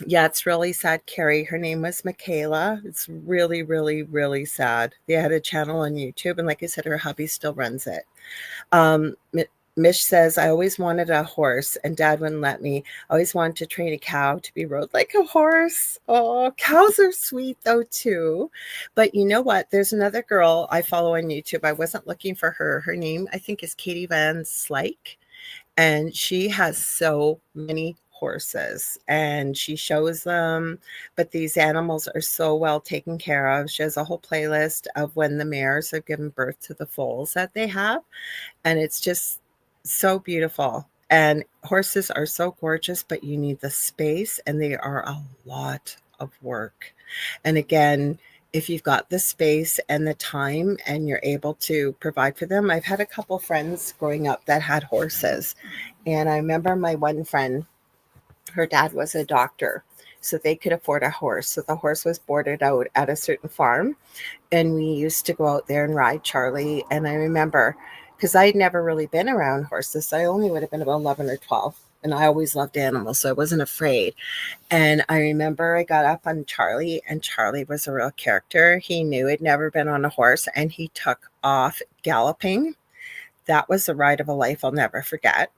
yeah, it's really sad, Carrie. Her name was Michaela. It's really sad. They had a channel on YouTube, and like I said, her hubby still runs it. Mish says, I always wanted a horse, and Dad wouldn't let me. I always wanted to train a cow to be rode like a horse. Oh, cows are sweet, though, too. But you know what? There's another girl I follow on YouTube. I wasn't looking for her. Her name, I think, is Katie Van Slyke, and she has so many horses and she shows them, but these animals are so well taken care of. She has a whole playlist of when the mares have given birth to the foals that they have, and it's just so beautiful. And horses are so gorgeous, but you need the space and they are a lot of work. And again, if you've got the space and the time and you're able to provide for them. I've had a couple friends growing up that had horses, and I remember my one friend, her dad was a doctor, so they could afford a horse. So the horse was boarded out at a certain farm, and we used to go out there and ride Charlie. And I remember, because I'd never really been around horses, I only would have been about 11 or 12, and I always loved animals, so I wasn't afraid. And I remember I got up on Charlie, and Charlie was a real character. He knew he'd never been on a horse, and he took off galloping. that was a ride of a life I'll never forget.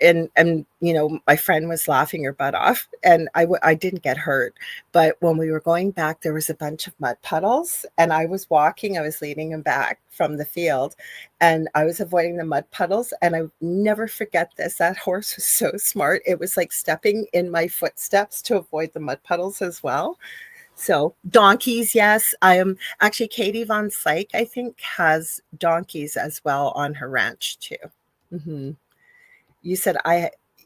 And you know, my friend was laughing her butt off, and I didn't get hurt. But when we were going back, there was a bunch of mud puddles, and I was leading him back from the field, and I was avoiding the mud puddles. And I never forget this. That horse was so smart. It was like stepping in my footsteps to avoid the mud puddles as well. So donkeys, yes. I am actually Katie Von Syke, I think, has donkeys as well on her ranch too. Hmm. You said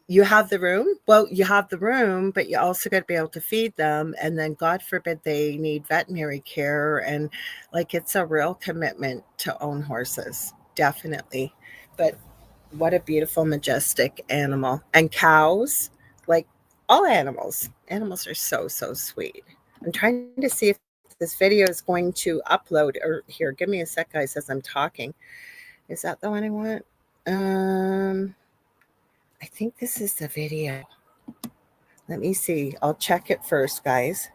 you have the room. Well, you have the room, but you also got to be able to feed them, and then God forbid they need veterinary care, and like it's a real commitment to own horses, definitely. But what a beautiful, majestic animal. And cows, like all animals. Animals are so, so sweet. I'm trying to see if this video is going to upload. Or here, give me a sec, guys, as I'm talking. Is that the one I want? I think this is the video. Let me see. I'll check it first, guys,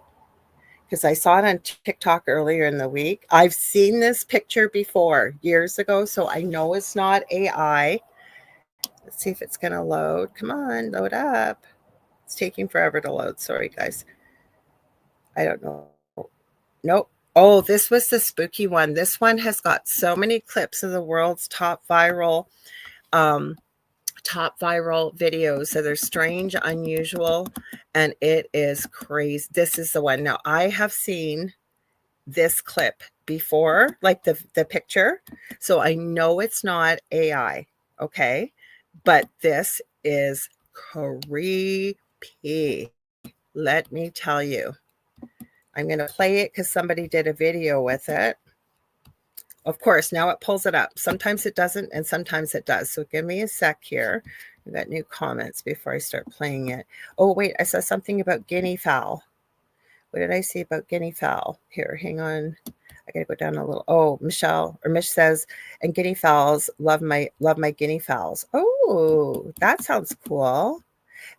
because I saw it on TikTok earlier in the week. I've seen this picture before years ago, so I know it's not AI. Let's see if it's going to load. Come on, load up. It's taking forever to load. Sorry, guys. I don't know. Nope. Oh, this was the spooky one. This one has got so many clips of the world's top viral videos. So they're strange, unusual, and it is crazy. This is the one. Now, I have seen this clip before, like the picture. So I know it's not AI. Okay. But this is creepy. Let me tell you. I'm going to play it because somebody did a video with it. Of course, now it pulls it up. Sometimes it doesn't, and sometimes it does. So give me a sec here. We've got new comments before I start playing it. Oh, wait, I saw something about guinea fowl. What did I see about guinea fowl? Here, hang on. I gotta go down a little. Oh, Mish says, and guinea fowls, love my guinea fowls. Oh, that sounds cool.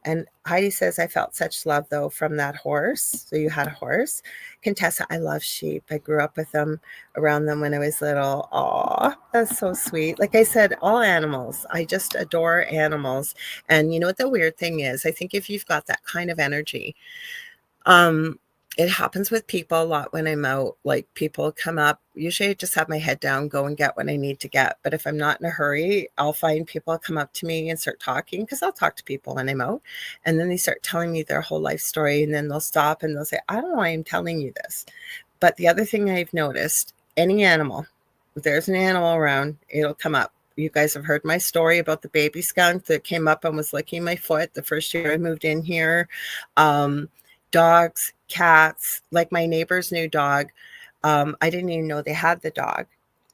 And Heidi says, I felt such love, though, from that horse. So you had a horse. Contessa, I love sheep. I grew up with them, around them when I was little. Aw, that's so sweet. Like I said, all animals. I just adore animals. And you know what the weird thing is? I think if you've got that kind of energy, it happens with people a lot when I'm out. Like people come up, usually I just have my head down, go and get what I need to get. But if I'm not in a hurry, I'll find people come up to me and start talking, because I'll talk to people when I'm out. And then they start telling me their whole life story, and then they'll stop and they'll say, I don't know why I'm telling you this. But the other thing I've noticed, any animal, if there's an animal around, it'll come up. You guys have heard my story about the baby skunk that came up and was licking my foot the first year I moved in here. Dogs, cats, like my neighbor's new dog. I didn't even know they had the dog.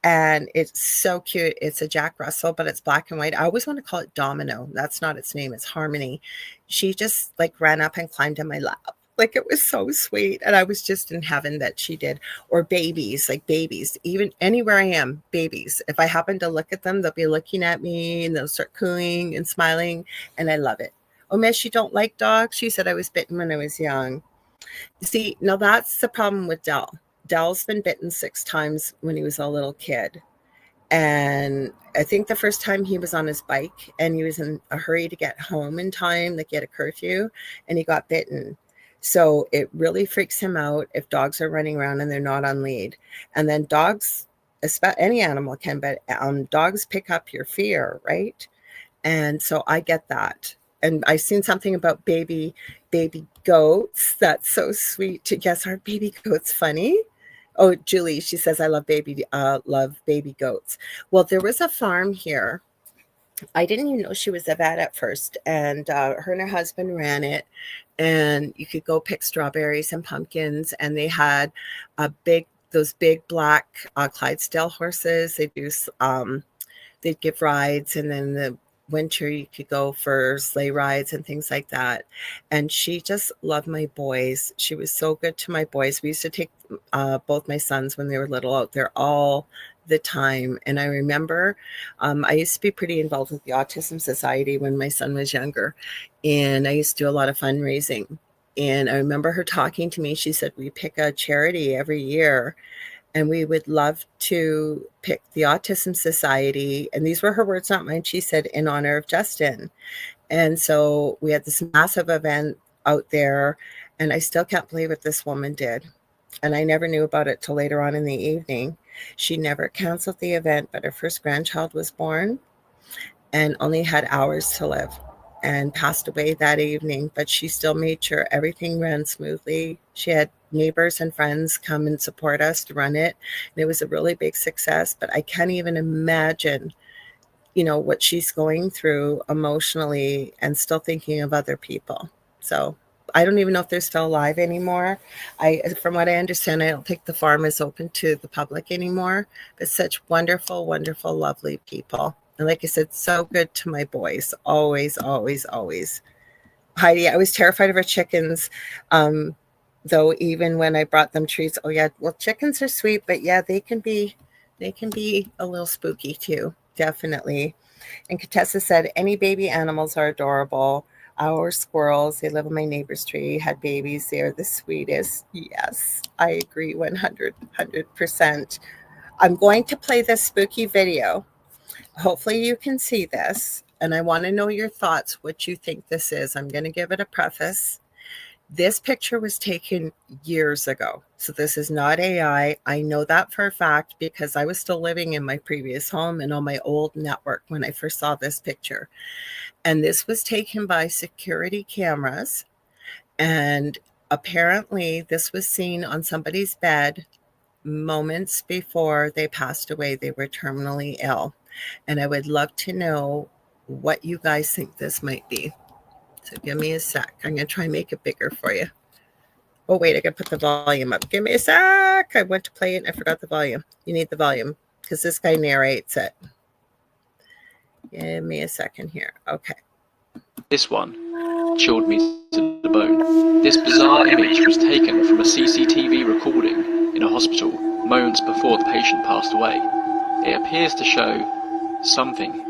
And it's so cute. It's a Jack Russell, but it's black and white. I always want to call it Domino. That's not its name. It's Harmony. She just like ran up and climbed in my lap. Like it was so sweet. And I was just in heaven that she did. Or babies, like babies, even anywhere I am, babies. If I happen to look at them, they'll be looking at me and they'll start cooing and smiling. And I love it. Oh, Miss, you don't like dogs? She said I was bitten when I was young. See, now that's the problem with Dell. Dell's been bitten 6 times when he was a little kid. And I think the first time he was on his bike and he was in a hurry to get home in time, like he had a curfew, and he got bitten. So it really freaks him out if dogs are running around and they're not on lead. And then dogs, any animal can, but dogs pick up your fear, right? And so I get that. And I seen something about baby goats. That's so sweet. To guess, are baby goats funny? Oh, Julie, she says, I love baby goats. Well, there was a farm here. I didn't even know she was a vet at first. And her and her husband ran it. And you could go pick strawberries and pumpkins. And they had those big black Clydesdale horses. They'd give rides, and then the winter you could go for sleigh rides and things like that. And she just loved my boys. She was so good to my boys. We used to take both my sons when they were little out there all the time. And I remember I used to be pretty involved with the Autism Society when my son was younger, and I used to do a lot of fundraising. And I remember her talking to me. She said, we pick a charity every year. And we would love to pick the Autism Society. And these were her words, not mine. She said, in honor of Justin. And so we had this massive event out there. And I still can't believe what this woman did. And I never knew about it till later on in the evening. She never canceled the event, but her first grandchild was born and only had hours to live and passed away that evening. But she still made sure everything ran smoothly. She had neighbors and friends come and support us to run it. And it was a really big success. But I can't even imagine, what she's going through emotionally and still thinking of other people. So I don't even know if they're still alive anymore. From what I understand, I don't think the farm is open to the public anymore. But such wonderful, wonderful, lovely people. And like I said, so good to my boys. Always, always, always. Heidi, I was terrified of our chickens. Though even when I brought them treats, oh yeah, well, chickens are sweet, but yeah, they can be a little spooky too, definitely. And Contessa said, any baby animals are adorable. Our squirrels, they live on my neighbor's tree, had babies. They are the sweetest. Yes, I agree 100%. I'm going to play this spooky video. Hopefully you can see this. And I want to know your thoughts, what you think this is. I'm going to give it a preface. This picture was taken years ago. So this is not AI. I know that for a fact because I was still living in my previous home and on my old network when I first saw this picture. And this was taken by security cameras. And apparently this was seen on somebody's bed moments before they passed away. They were terminally ill. And I would love to know what you guys think this might be. So give me a sec. I'm going to try and make it bigger for you. Oh, wait, I got to put the volume up. Give me a sec. I went to play it and I forgot the volume. You need the volume because this guy narrates it. Give me a second here. Okay. This one chilled me to the bone. This bizarre image was taken from a CCTV recording in a hospital moments before the patient passed away. It appears to show something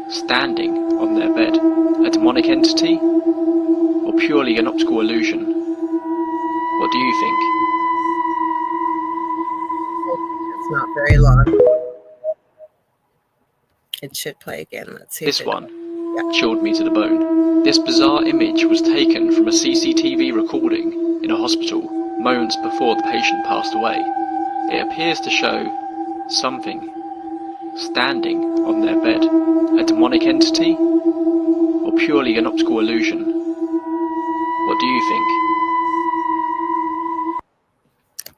standing on their bed. A demonic entity? Or purely an optical illusion? What do you think? It's not very long. It should play again. Let's see. This one chilled me to the bone. This bizarre image was taken from a CCTV recording in a hospital moments before the patient passed away. It appears to show something standing on their bed. A demonic entity? Or purely an optical illusion? What do you think?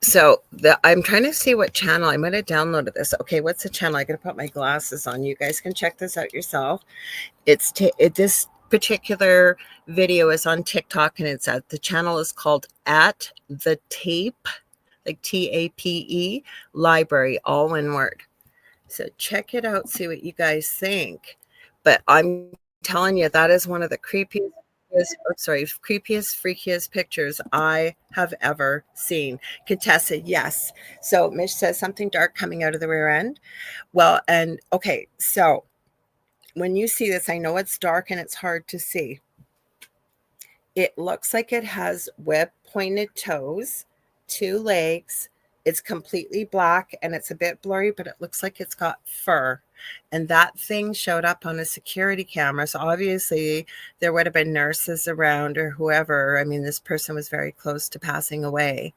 So I'm trying to see what channel. I might have downloaded this. Okay, what's the channel? I got to put my glasses on. You guys can check this out yourself. This particular video is on TikTok, and the channel is called At the Tape, like TAPE Library, all one word. So check it out. See what you guys think. But I'm telling you, that is one of the creepiest, freakiest pictures I have ever seen. Contessa, yes. So Mish says something dark coming out of the rear end. Well, and okay, so when you see this, I know it's dark and it's hard to see. It looks like it has web-pointed toes, 2 legs. It's completely black and it's a bit blurry, but it looks like it's got fur. And that thing showed up on a security camera. So obviously there would have been nurses around or whoever. I mean, this person was very close to passing away.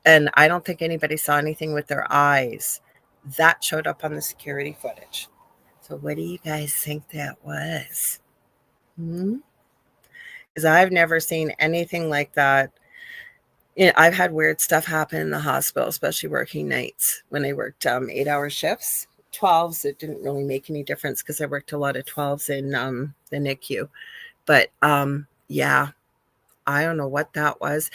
And I don't think anybody saw anything with their eyes. That showed up on the security footage. So what do you guys think that was? Because I've never seen anything like that. I've had weird stuff happen in the hospital, especially working nights when I worked 8-hour shifts. 12s, it didn't really make any difference because I worked a lot of 12s in the NICU. But yeah, I don't know what that was.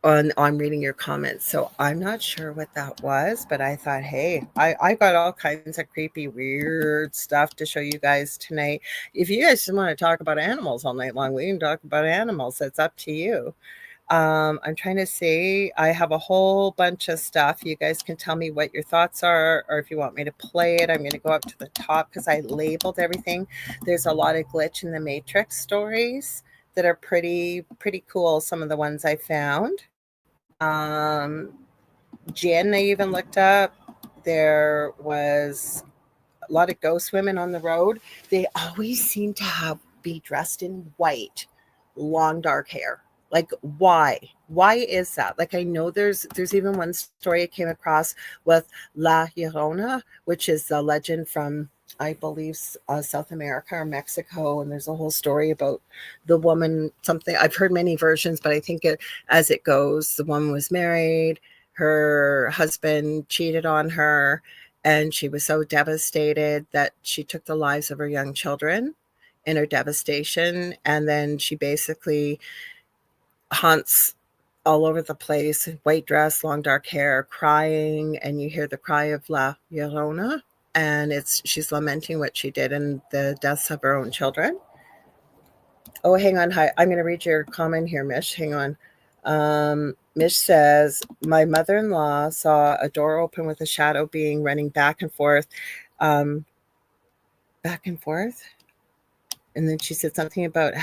I'm reading your comments, so I'm not sure what that was, but I thought, hey, I got all kinds of creepy, weird stuff to show you guys tonight. If you guys just want to talk about animals all night long, we can talk about animals. It's up to you. I'm trying to see. I have a whole bunch of stuff. You guys can tell me what your thoughts are, or if you want me to play it. I'm going to go up to the top because I labeled everything. There's a lot of glitch in the Matrix stories that are pretty cool. Some of the ones I found. Gin, I even looked up. There was a lot of ghost women on the road. They always seem to be dressed in white, long dark hair. Like why? Why is that? Like I know there's even one story I came across with La Llorona, which is the legend from I believe South America or Mexico, and there's a whole story about the woman. Something I've heard many versions, but I think as it goes, the woman was married, her husband cheated on her, and she was so devastated that she took the lives of her young children in her devastation. And then she basically haunts all over the place, white dress, long dark hair, crying, and you hear the cry of La Llorona, and she's lamenting what she did and the deaths of her own children. Oh, hang on. Hi, I'm going to read your comment here, Mish. Hang on. Mish says, my mother-in-law saw a door open with a shadow being running back and forth. Back and forth. And then she said something about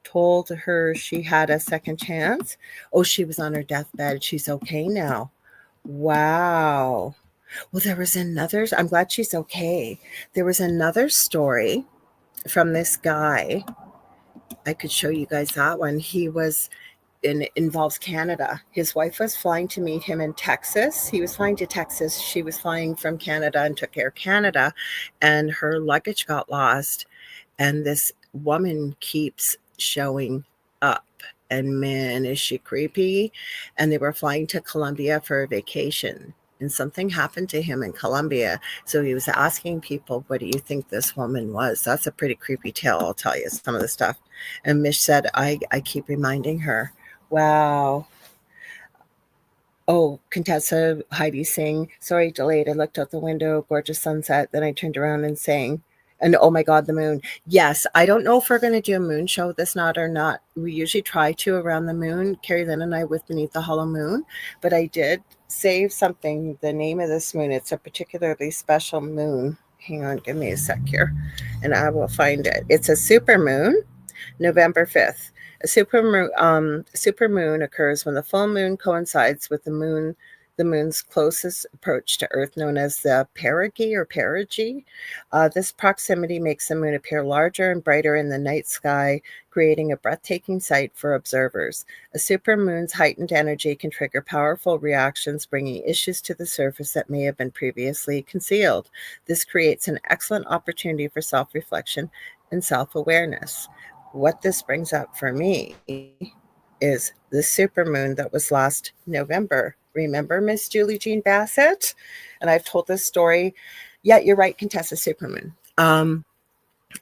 told her she had a second chance. Oh, she was on her deathbed. She's okay now. Wow. Well, I'm glad she's okay. There was another story from this guy. I could show you guys that one. It involves Canada. His wife was flying to meet him in Texas. He was flying to Texas. She was flying from Canada and took Air Canada, and her luggage got lost. And this woman keeps showing up. And man, is she creepy. And they were flying to Colombia for a vacation. And something happened to him in Colombia. So he was asking people, what do you think this woman was? That's a pretty creepy tale, I'll tell you some of the stuff. And Mish said, I keep reminding her. Wow. Oh, Contessa, Heidi saying, sorry, delayed. I looked out the window, gorgeous sunset. Then I turned around and sang, and oh my God, the moon. Yes, I don't know if we're going to do a moon show this night or not. We usually try to around the moon, Carrie Lynn and I with Beneath the Hollow Moon. But I did save something, the name of this moon. It's a particularly special moon. Hang on, give me a sec here, and I will find it. It's a super moon, November 5th. A supermoon occurs when the full moon coincides with the moon's closest approach to Earth, known as the perigee. This proximity makes the moon appear larger and brighter in the night sky, creating a breathtaking sight for observers. A supermoon's heightened energy can trigger powerful reactions, bringing issues to the surface that may have been previously concealed. This creates an excellent opportunity for self-reflection and self-awareness. What this brings up for me is the supermoon that was last November. Remember Miss Julie Jean Bassett? And I've told this story. Yeah, you're right, Contessa, supermoon.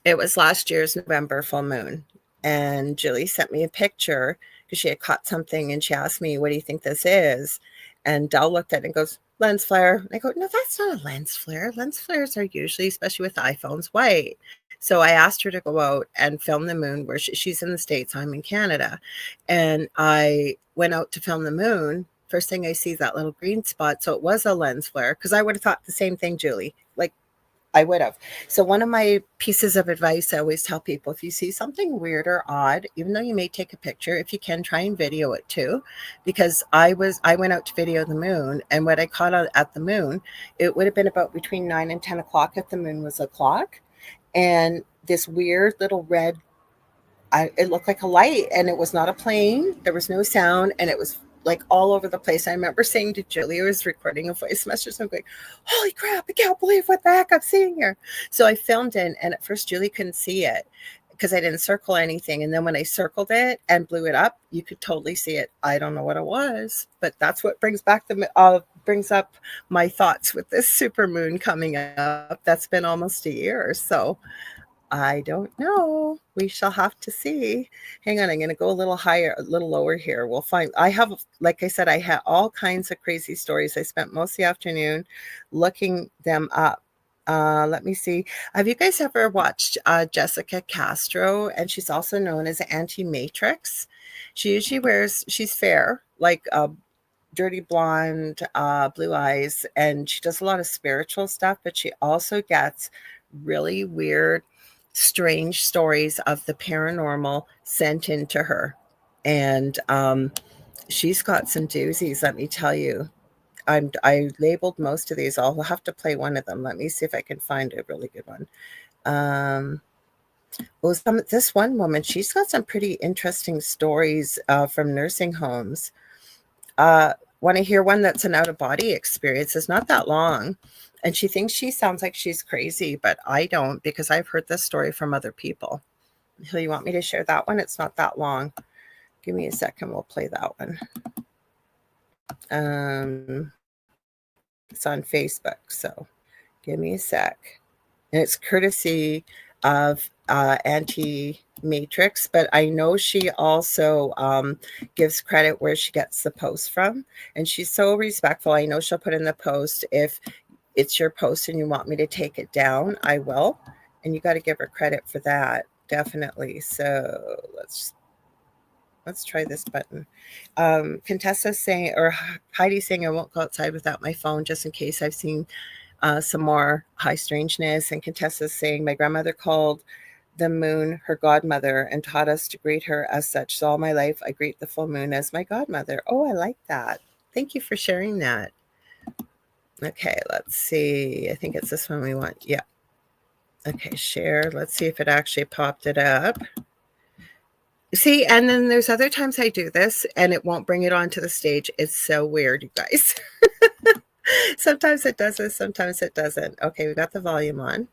It was last year's November full moon. And Julie sent me a picture because she had caught something, and she asked me, what do you think this is? And Dell looked at it and goes, lens flare. And I go, no, that's not a lens flare. Lens flares are usually, especially with iPhones, white. So I asked her to go out and film the moon where she's in the States. I'm in Canada. And I went out to film the moon. First thing I see is that little green spot. So it was a lens flare, because I would have thought the same thing, Julie. Like, I would have. So one of my pieces of advice I always tell people, if you see something weird or odd, even though you may take a picture, if you can, try and video it too. Because I went out to video the moon, and what I caught at the moon, it would have been about between 9 and 10 o'clock if the moon was a clock. And this weird little red, it looked like a light, and it was not a plane. There was no sound, and it was like all over the place. I remember saying to Julie, I was recording a voice message, I'm going, holy crap, I can't believe what the heck I'm seeing here. So I filmed it, and at first Julie couldn't see it because I didn't circle anything. And then when I circled it and blew it up, you could totally see it. I don't know what it was, but that's what brings up my thoughts with this supermoon coming up. That's been almost a year. So I don't know. We shall have to see. Hang on, I'm going to go a little higher, a little lower here. We'll find. Like I said, I had all kinds of crazy stories. I spent most of the afternoon looking them up. Let me see. Have you guys ever watched Jessica Castro? And she's also known as Anti-Matrix. She's fair, like dirty blonde, blue eyes, and she does a lot of spiritual stuff, but she also gets really weird, strange stories of the paranormal sent into her. And She's got some doozies, let me tell you. I labeled most of these. I'll have to play one of them. Let me see if I can find a really good one. Well, this one woman, she's got some pretty interesting stories from nursing homes. Want to hear one that's an out of body experience? It's not that long, and she thinks she sounds like she's crazy, but I don't, because I've heard this story from other people. So you want me to share that one? It's not that long. Give me a second. We'll play that one. It's on Facebook, so give me a sec. And it's courtesy of Anti-Matrix, but I know she also gives credit where she gets the post from, and she's so respectful. I know she'll put in the post, if it's your post and you want me to take it down, I will, and you got to give her credit for that, definitely. So let's try this button. Contessa's saying, or Heidi's saying, I won't go outside without my phone, just in case. I've seen some more high strangeness. And Contessa's saying, my grandmother called the moon her godmother and taught us to greet her as such. So all my life, I greet the full moon as my godmother. Oh, I like that. Thank you for sharing that. Okay, let's see. I think it's this one we want. Yeah. Okay, share. Let's see if it actually popped it up. See, and then there's other times I do this and it won't bring it onto the stage. It's so weird, you guys. Sometimes it does this, sometimes it doesn't. Okay, we got the volume on.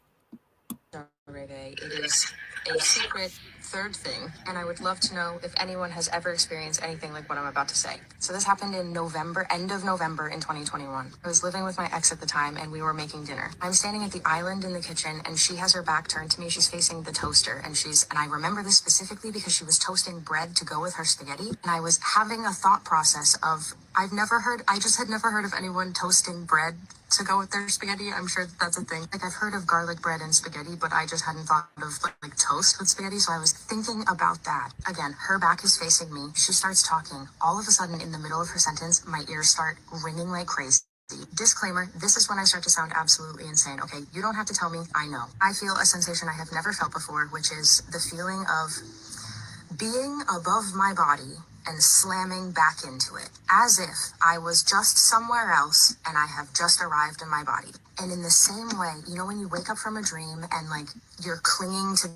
It is a secret third thing, and I would love to know if anyone has ever experienced anything like what I'm about to say. So this happened in November, end of November in 2021. I was living with my ex at the time, and we were making dinner. I'm standing at the island in the kitchen, and she has her back turned to me. She's facing the toaster, and I remember this specifically because she was toasting bread to go with her spaghetti, and I was having a thought process of, I just had never heard of anyone toasting bread to go with their spaghetti. I'm sure that's a thing. Like, I've heard of garlic bread and spaghetti, but I just hadn't thought of like toast with spaghetti. So I was thinking about that. Again, her back is facing me. She starts talking. All of a sudden, in the middle of her sentence, my ears start ringing like crazy. Disclaimer, this is when I start to sound absolutely insane. Okay, you don't have to tell me. I know. I feel a sensation I have never felt before, which is the feeling of being above my body and slamming back into it, as if I was just somewhere else and I have just arrived in my body. And in the same way, you know, when you wake up from a dream and like you're clinging to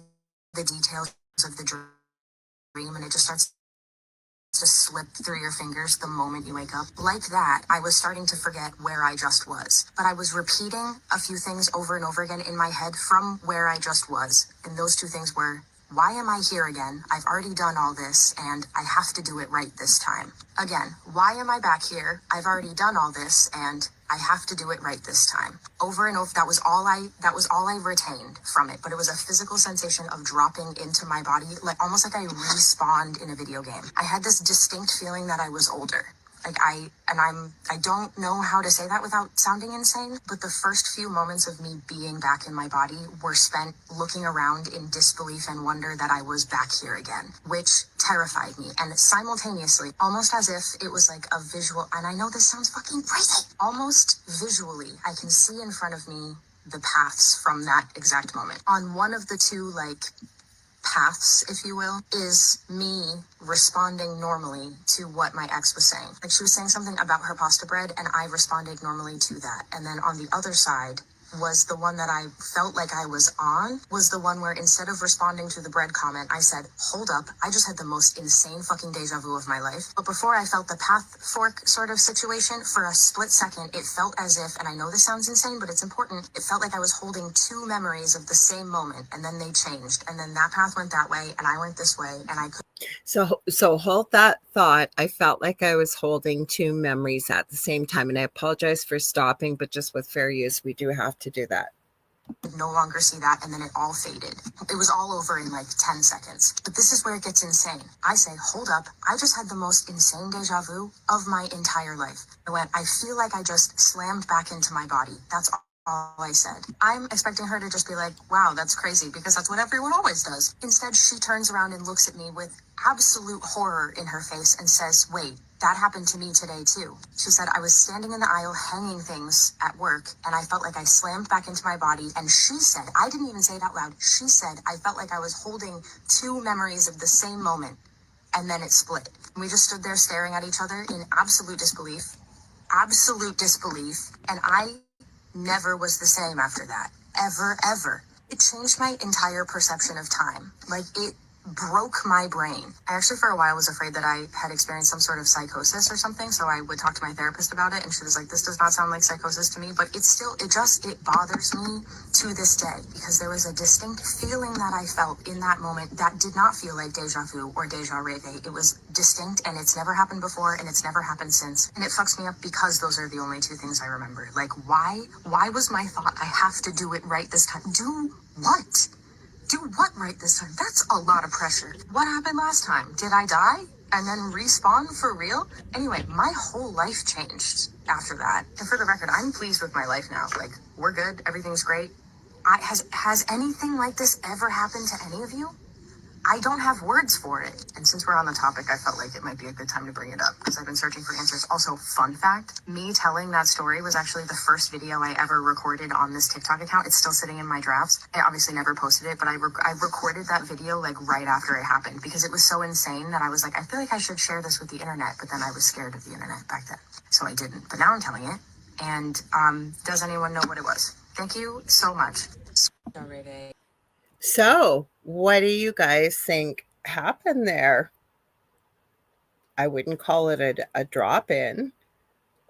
the details of the dream and it just starts to slip through your fingers the moment you wake up. Like that, I was starting to forget where I just was. But I was repeating a few things over and over again in my head from where I just was. And those two things were, why am I here again? I've already done all this and I have to do it right this time. Again, why am I back here? I've already done all this and I have to do it right this time. Over and over, that was all I retained from it. But it was a physical sensation of dropping into my body, like almost like I respawned in a video game. I had this distinct feeling that I was older. Like I don't know how to say that without sounding insane, but the first few moments of me being back in my body were spent looking around in disbelief and wonder that I was back here again, which terrified me. And simultaneously, almost as if it was like a visual, and I know this sounds fucking crazy, almost visually, I can see in front of me the paths from that exact moment. On one of the two, like, paths, if you will, is me responding normally to what my ex was saying. Like, she was saying something about her pasta bread and I responded normally to that. And then on the other side was the one that I felt like I was on, was the one where instead of responding to the bread comment, I said, hold up, I just had the most insane fucking deja vu of my life. But before I felt the path fork sort of situation, for a split second, it felt as if, and I know this sounds insane, but it's important, it felt like I was holding two memories of the same moment, and then they changed, and then that path went that way, and I went this way, and I could. So hold that thought. I felt like I was holding two memories at the same time, and I apologize for stopping, but just with fair use, we do have to do that. No longer see that, and then it all faded. It was all over in like 10 seconds. But this is where it gets insane. I say, hold up, I just had the most insane deja vu of my entire life. I feel like I just slammed back into my body. That's all I said. I'm expecting her to just be like, wow, that's crazy, because that's what everyone always does. Instead, she turns around and looks at me with absolute horror in her face and says, wait, that happened to me today too. She said, I was standing in the aisle hanging things at work and I felt like I slammed back into my body. And she said, I didn't even say it out loud. She said, I felt like I was holding two memories of the same moment. and then it split. We just stood there staring at each other in absolute disbelief. Absolute disbelief. And I never was the same after that. Ever, ever. It changed my entire perception of time. Like, it broke my brain. I actually, for a while, was afraid that I had experienced some sort of psychosis or something, so I would talk to my therapist about it, and she was like, this does not sound like psychosis to me, but it bothers me to this day, because there was a distinct feeling that I felt in that moment that did not feel like deja vu or deja reve. It was distinct, and it's never happened before, and it's never happened since, and it fucks me up because those are the only two things I remember. Like, why was my thought, I have to do it right this time? Do what? Do what right this time? That's a lot of pressure. What happened last time? Did I die and then respawn for real? Anyway, my whole life changed after that. And for the record, I'm pleased with my life now. Like, we're good. Everything's great. Has anything like this ever happened to any of you? I don't have words for it. And since we're on the topic, I felt like it might be a good time to bring it up because I've been searching for answers. Also, fun fact, me telling that story was actually the first video I ever recorded on this TikTok account. It's still sitting in my drafts. I obviously never posted it, but I recorded that video like right after it happened because it was so insane that I was like, I feel like I should share this with the internet, but then I was scared of the internet back then. So I didn't, but now I'm telling it. And does anyone know what it was? Thank you so much. So, what do you guys think happened there? I wouldn't call it a drop-in.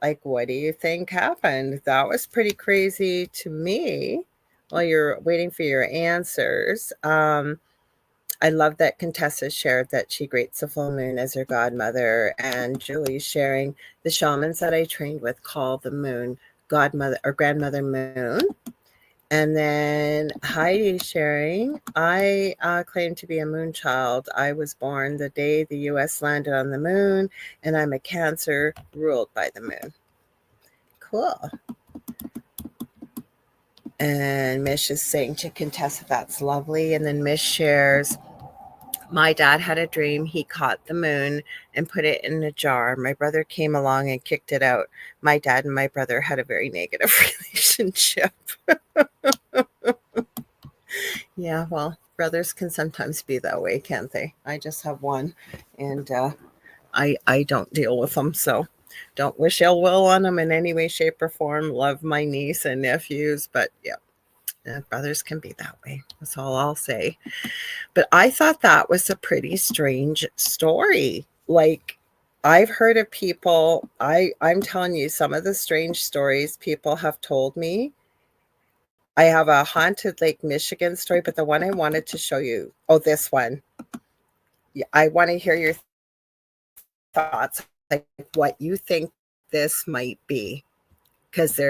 Like, what do you think happened? That was pretty crazy to me. While you're waiting for your answers, I love that Contessa shared that she greets the full moon as her godmother, and Julie's sharing the shamans that I trained with call the moon godmother or grandmother moon. And then Heidi sharing, I claim to be a moon child. I was born the day the U.S. landed on the moon, and I'm a Cancer ruled by the moon. Cool. And Mish is saying to Contessa, that's lovely. And then Mish shares, my dad had a dream. He caught the moon and put it in a jar. My brother came along and kicked it out. My dad and my brother had a very negative relationship. Yeah, well, brothers can sometimes be that way, can't they? I just have one, and I don't deal with them, so don't wish ill will on them in any way, shape, or form. Love my niece and nephews, but yeah, brothers can be that way. That's all I'll say. But I thought that was a pretty strange story. Like, I've heard of people, I'm telling you, some of the strange stories people have told me. I have a haunted Lake Michigan story, but the one I wanted to show you, this one. I want to hear your thoughts, like what you think this might be, because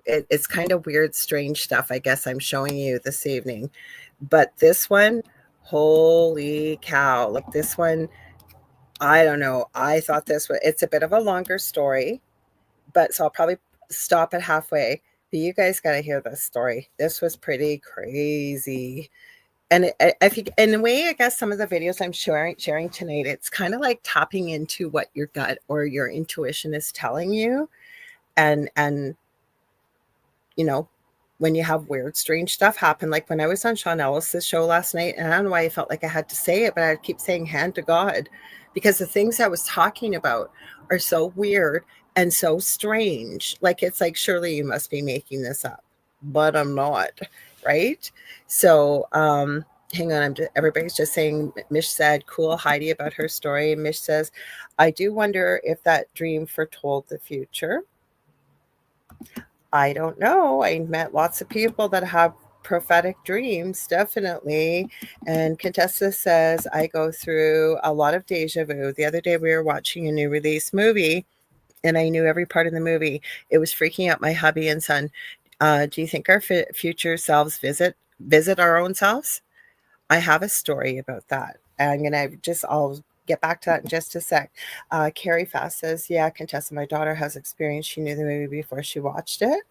it's kind of weird, strange stuff, I guess I'm showing you this evening. But this one, holy cow, like this one, I don't know. I thought it's a bit of a longer story, but so I'll probably stop it halfway. But you guys got to hear this story. This was pretty crazy. And if you, in a way, I guess some of the videos I'm sharing tonight, it's kind of like tapping into what your gut or your intuition is telling you. And you know, when you have weird, strange stuff happen, like when I was on Sean Ellis's show last night, and I don't know why I felt like I had to say it, but I keep saying hand to God, because the things I was talking about are so weird and so strange. Like, it's like, surely you must be making this up, but I'm not, right? So, hang on, everybody's just saying, Mish said, cool Heidi about her story. Mish says, I do wonder if that dream foretold the future. I don't know. I met lots of people that have prophetic dreams, definitely. And Contessa says, I go through a lot of deja vu. The other day we were watching a new release movie, and I knew every part of the movie. It was freaking out my hubby and son. Do you think our future selves visit our own selves? I have a story about that. I'll get back to that in just a sec. Carrie Fast says, yeah, Contessa, my daughter has experience. She knew the movie before she watched it.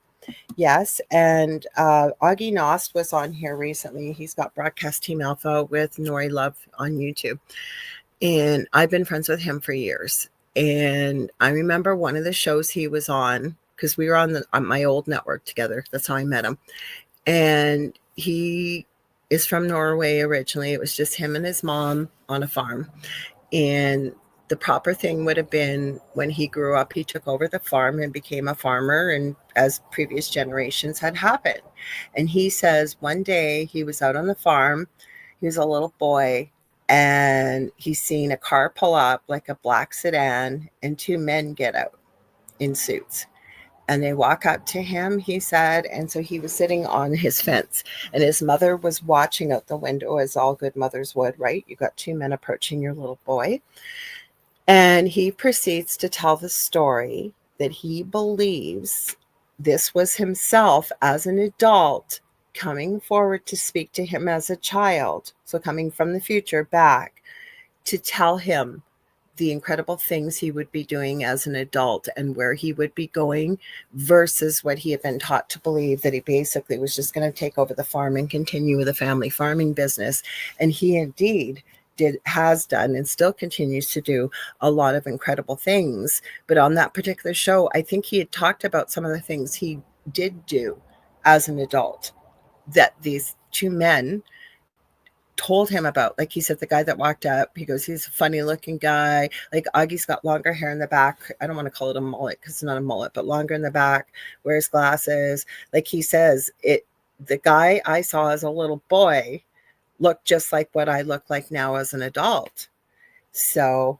Yes. And Augie Nost was on here recently. He's got Broadcast Team Alpha with Nori Love on YouTube. And I've been friends with him for years. And I remember one of the shows he was on, because we were on my old network together. That's how I met him. And he is from Norway originally. It was just him and his mom on a farm. And the proper thing would have been when he grew up, he took over the farm and became a farmer, and as previous generations had happened. And he says one day he was out on the farm, he was a little boy, and he's seen a car pull up, like a black sedan, and two men get out in suits. And they walk up to him, he said, and so he was sitting on his fence, and his mother was watching out the window, as all good mothers would, right? You got two men approaching your little boy. And he proceeds to tell the story that he believes this was himself as an adult coming forward to speak to him as a child. So coming from the future back to tell him the incredible things he would be doing as an adult and where he would be going, versus what he had been taught to believe, that he basically was just going to take over the farm and continue with a family farming business. And he indeed has done and still continues to do a lot of incredible things. But on that particular show, I think he had talked about some of the things he did do as an adult that these two men told him about. Like he said, the guy that walked up, he goes, he's a funny looking guy. Like Augie's got longer hair in the back. I don't want to call it a mullet because it's not a mullet, but longer in the back, wears glasses. Like he says, the guy I saw as a little boy looked just like what I look like now as an adult. So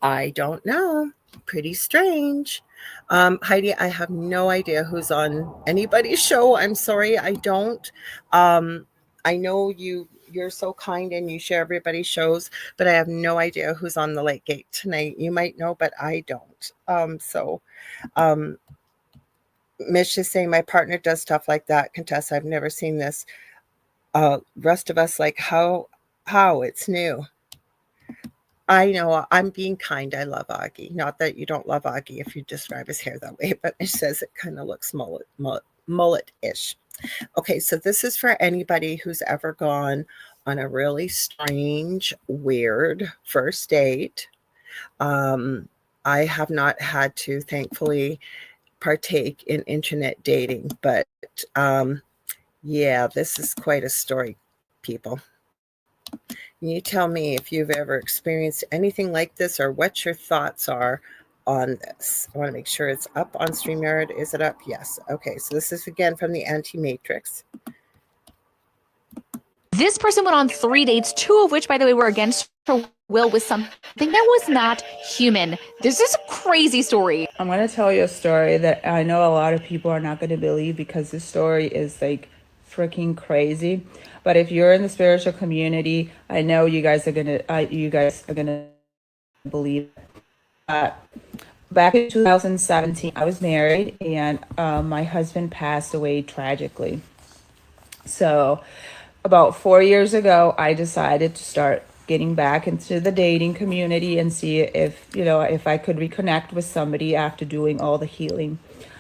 I don't know. Pretty strange. Heidi, I have no idea who's on anybody's show. I'm sorry, I don't. I know you're so kind and you share everybody's shows, but I have no idea who's on the Late Gate tonight. You might know, but I don't. Mish is saying my partner does stuff like that. Contessa, I've never seen this. Rest of us like, how it's new. I know, I'm being kind. I love Augie. Not that you don't love Augie if you describe his hair that way, but it says it kind of looks mullet-ish. Okay, so this is for anybody who's ever gone on a really strange, weird first date. I have not had to, thankfully, partake in internet dating, but yeah, this is quite a story, people. You tell me if you've ever experienced anything like this or what your thoughts are on this. I want to make sure it's up on StreamYard. Is it up? Yes. Okay, so this is again from the Anti-Matrix. This person went on 3 dates, 2 of which, by the way, were against her will, with something that was not human. This is a crazy story. I'm going to tell you a story that I know a lot of people are not going to believe, because this story is like freaking crazy. But if you're in the spiritual community, I know you guys are gonna believe that. Back in 2017, I was married, and my husband passed away tragically. So about 4 years ago, I decided to start getting back into the dating community and see if I could reconnect with somebody after doing all the healing.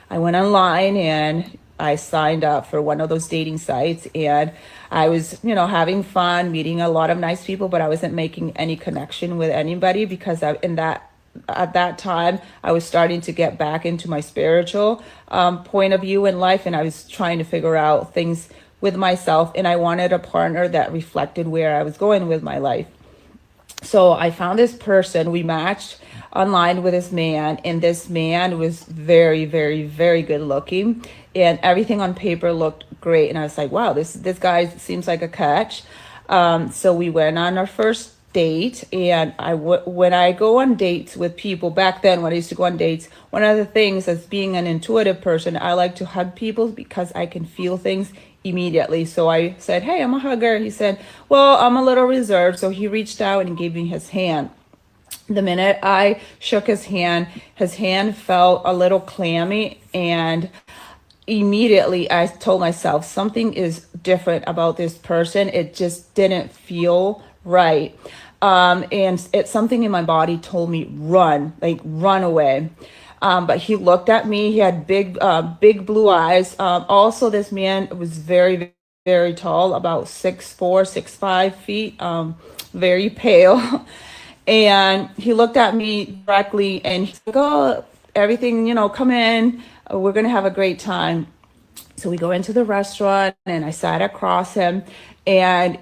I went online and I signed up for one of those dating sites, and I was, having fun, meeting a lot of nice people, but I wasn't making any connection with anybody, because at that time, I was starting to get back into my spiritual point of view in life, and I was trying to figure out things with myself, and I wanted a partner that reflected where I was going with my life. So I found this person. We matched online with this man, and this man was very, very, very good looking, and everything on paper looked great. And I was like, wow, this guy seems like a catch. So we went on our first date, and when I go on dates with people, back then when I used to go on dates, one of the things, as being an intuitive person, I like to hug people because I can feel things immediately. So I said, hey, I'm a hugger. He said, well, I'm a little reserved. So he reached out and gave me his hand. The minute I shook his hand felt a little clammy, and immediately I told myself something is different about this person. It just didn't feel right. And it's something in my body told me run away. But he looked at me. He had big blue eyes. Also, this man was very, very tall, about 6'4", 6'5" feet, very pale. And he looked at me directly, and he's like, oh, everything, come in. We're going to have a great time. So we go into the restaurant, and I sat across him, and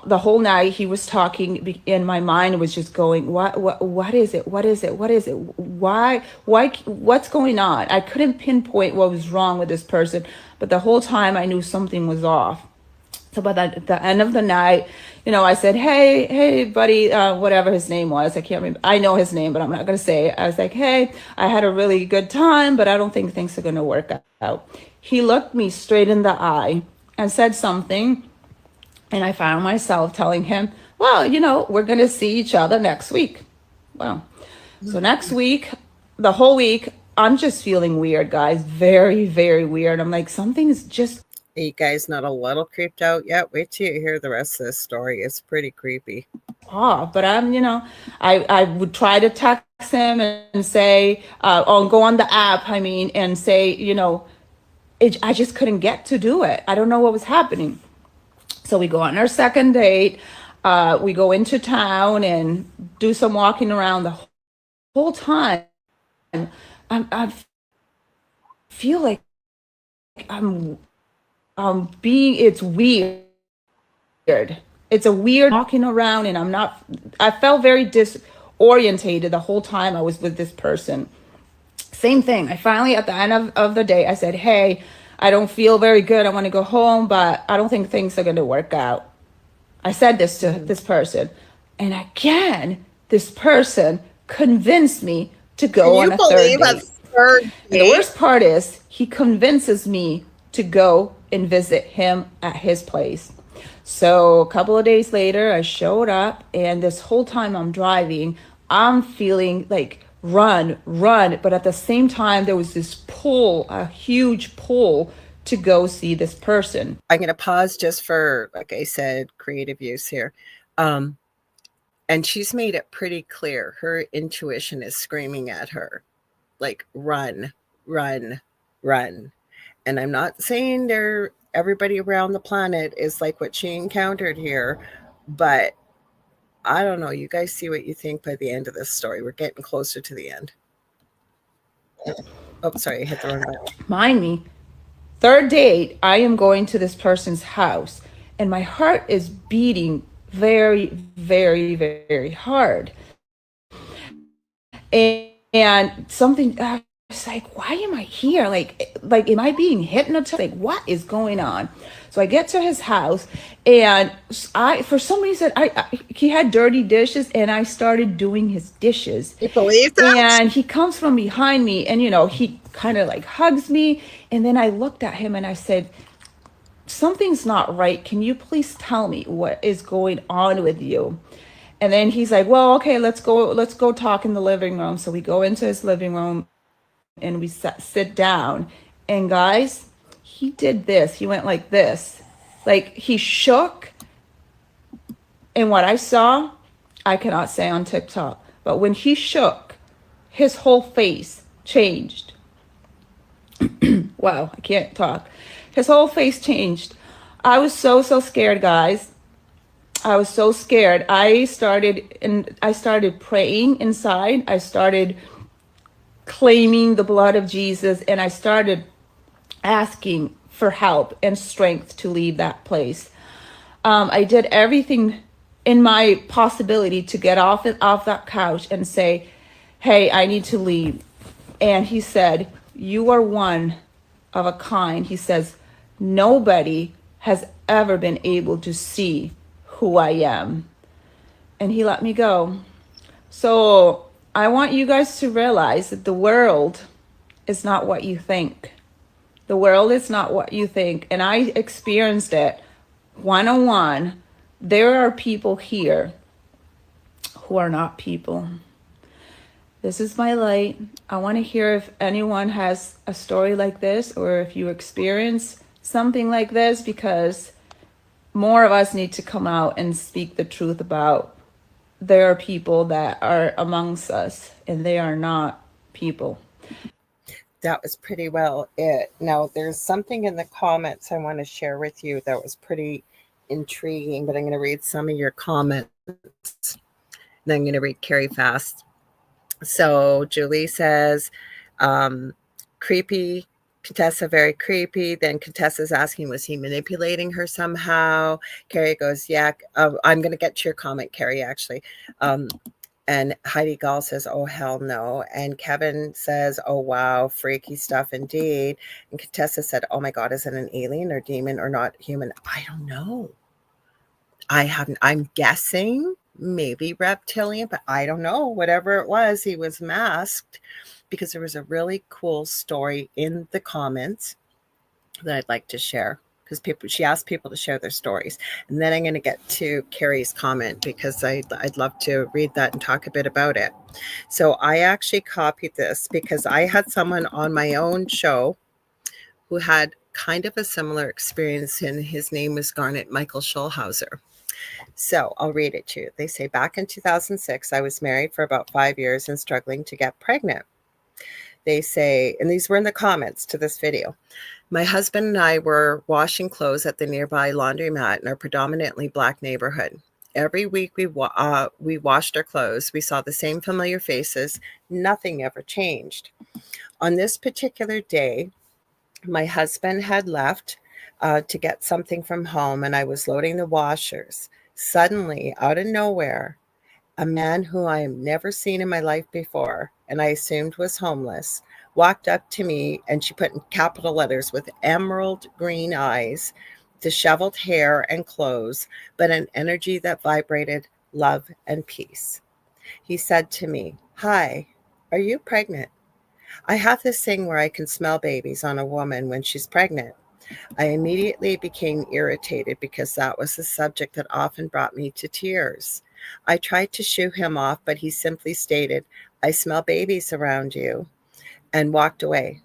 the whole night he was talking, and my mind was just going, what is it? What is it? What is it? What's going on? I couldn't pinpoint what was wrong with this person, but the whole time I knew something was off. So by the end of the night, I said, hey, buddy, whatever his name was, I can't remember. I know his name, but I'm not going to say it. I was like, hey, I had a really good time, but I don't think things are going to work out. He looked me straight in the eye and said something. And I found myself telling him, well, we're going to see each other next week. Well, so next week, the whole week, I'm just feeling weird, guys. Very, very weird. I'm like, something's just. Are you guys not a little creeped out yet? Wait till you hear the rest of this story. It's pretty creepy. Off, but I would try to text him and say, or go on the app, and say, I just couldn't get to do it. I don't know what was happening. So we go on our second date. We go into town and do some walking around. The whole time, I feel like I'm being. It's weird. It's a weird walking around, and I felt very disorientated the whole time I was with this person. Same thing. I finally, at the end of the day, I said, hey, I don't feel very good. I want to go home, but I don't think things are going to work out. I said this to this person. And again, this person convinced me to go on a third date. And the worst part is he convinces me to go and visit him at his place. So a couple of days later, I showed up, and this whole time I'm driving, I'm feeling like run, but at the same time there was this pull, a huge pull to go see this person. I'm going to pause just for, like I said, creative use here. And she's made it pretty clear her intuition is screaming at her like, run. And I'm not saying everybody around the planet is like what she encountered here, but I don't know. You guys see what you think by the end of this story. We're getting closer to the end. Oh, sorry, I hit the wrong button. Mind me, third date, I am going to this person's house, and my heart is beating very, very, very hard. And something, I was like, why am I here? Like, am I being hypnotized? Like, what is going on? So I get to his house, and for some reason, he had dirty dishes, and I started doing his dishes. You believe that? And he comes from behind me, and he kind of like hugs me, and then I looked at him and I said, something's not right. Can you please tell me what is going on with you? And then he's like, well, okay, let's go talk in the living room. So we go into his living room and we sit down. And guys, he did this. He went like this. Like, he shook. And what I saw, I cannot say on TikTok. But when he shook, his whole face changed. Wow, I can't talk. His whole face changed. I was so scared, guys. I was so scared. I started praying inside. I started claiming the blood of Jesus, and I started asking for help and strength to leave that place. I did everything in my possibility to get off that couch and say, hey, I need to leave. And he said, you are one of a kind. He says, nobody has ever been able to see who I am. And he let me go. So I want you guys to realize that the world is not what you think. The world is not what you think. And I experienced it one-on-one. There are people here who are not people. This is my light. I want to hear if anyone has a story like this, or if you experience something like this, because more of us need to come out and speak the truth about there are people that are amongst us and they are not people. That was pretty well it. Now, there's something in the comments I want to share with you that was pretty intriguing, but I'm going to read some of your comments. Then I'm going to read Carrie fast. So Julie says, creepy Contessa, very creepy. Then Contessa's asking, was he manipulating her somehow? Carrie goes, yeah, I'm going to get to your comment, Carrie, actually. And Heidi Gall says, oh, hell no. And Kevin says, oh, wow, freaky stuff indeed. And Contessa said, oh, my God, is it an alien or demon or not human? I don't know. I'm guessing maybe reptilian, but I don't know. Whatever it was, he was masked, because there was a really cool story in the comments that I'd like to share, because she asked people to share their stories. And then I'm going to get to Carrie's comment, because I'd love to read that and talk a bit about it. So I actually copied this because I had someone on my own show who had kind of a similar experience, and his name was Garnet Michael Schulhauser. So I'll read it to you. They say, back in 2006, I was married for about 5 years and struggling to get pregnant. They say, and these were in the comments to this video, my husband and I were washing clothes at the nearby laundromat in our predominantly Black neighborhood. Every week we washed our clothes. We saw the same familiar faces. Nothing ever changed. On this particular day, my husband had left to get something from home, and I was loading the washers. Suddenly, out of nowhere, a man who I have never seen in my life before, and I assumed was homeless, walked up to me, and she put in capital letters, with emerald green eyes, disheveled hair and clothes, but an energy that vibrated love and peace. He said to me, "Hi, are you pregnant? I have this thing where I can smell babies on a woman when she's pregnant." I immediately became irritated, because that was the subject that often brought me to tears. I tried to shoo him off, but he simply stated, "I smell babies around you," and walked away.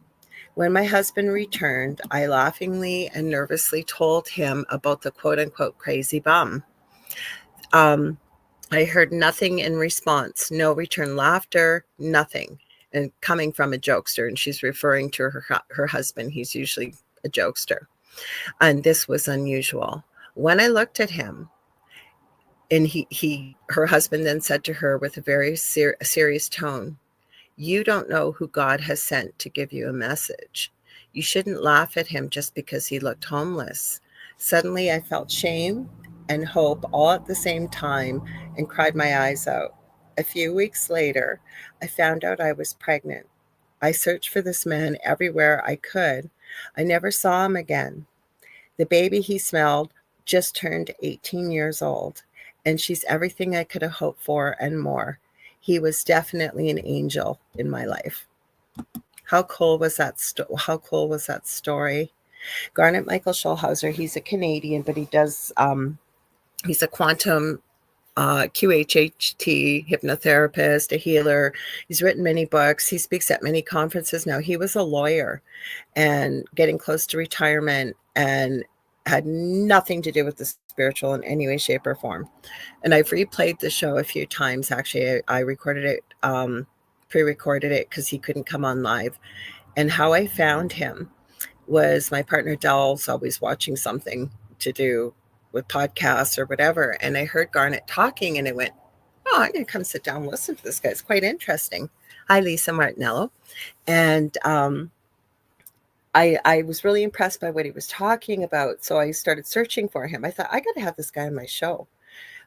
When my husband returned, I laughingly and nervously told him about the quote-unquote crazy bum. I heard nothing in response, no return laughter, nothing, and coming from a jokester, and she's referring to her husband. He's usually a jokester, and this was unusual. When I looked at him, and her husband then said to her with a very serious tone, "You don't know who God has sent to give you a message. You shouldn't laugh at him just because he looked homeless." Suddenly I felt shame and hope all at the same time, and cried my eyes out. A few weeks later, I found out I was pregnant. I searched for this man everywhere I could. I never saw him again. The baby he smelled just turned 18 years old, and she's everything I could have hoped for and more. He was definitely an angel in my life. How cool was that? How cool was that story? Garnet Michael Schulhauser, he's a Canadian, but he's a quantum QHHT hypnotherapist, a healer. He's written many books. He speaks at many conferences now. He was a lawyer and getting close to retirement, and had nothing to do with the spiritual in any way, shape, or form. And I've replayed the show a few times. Actually, I recorded it, pre-recorded it, because he couldn't come on live. And how I found him was, my partner Dell's always watching something to do with podcasts or whatever, and I heard Garnet talking, and I went, "Oh, I'm going to come sit down and listen to this guy. It's quite interesting." Hi, Lisa Martinello. And I was really impressed by what he was talking about, so I started searching for him. I thought, I got to have this guy on my show.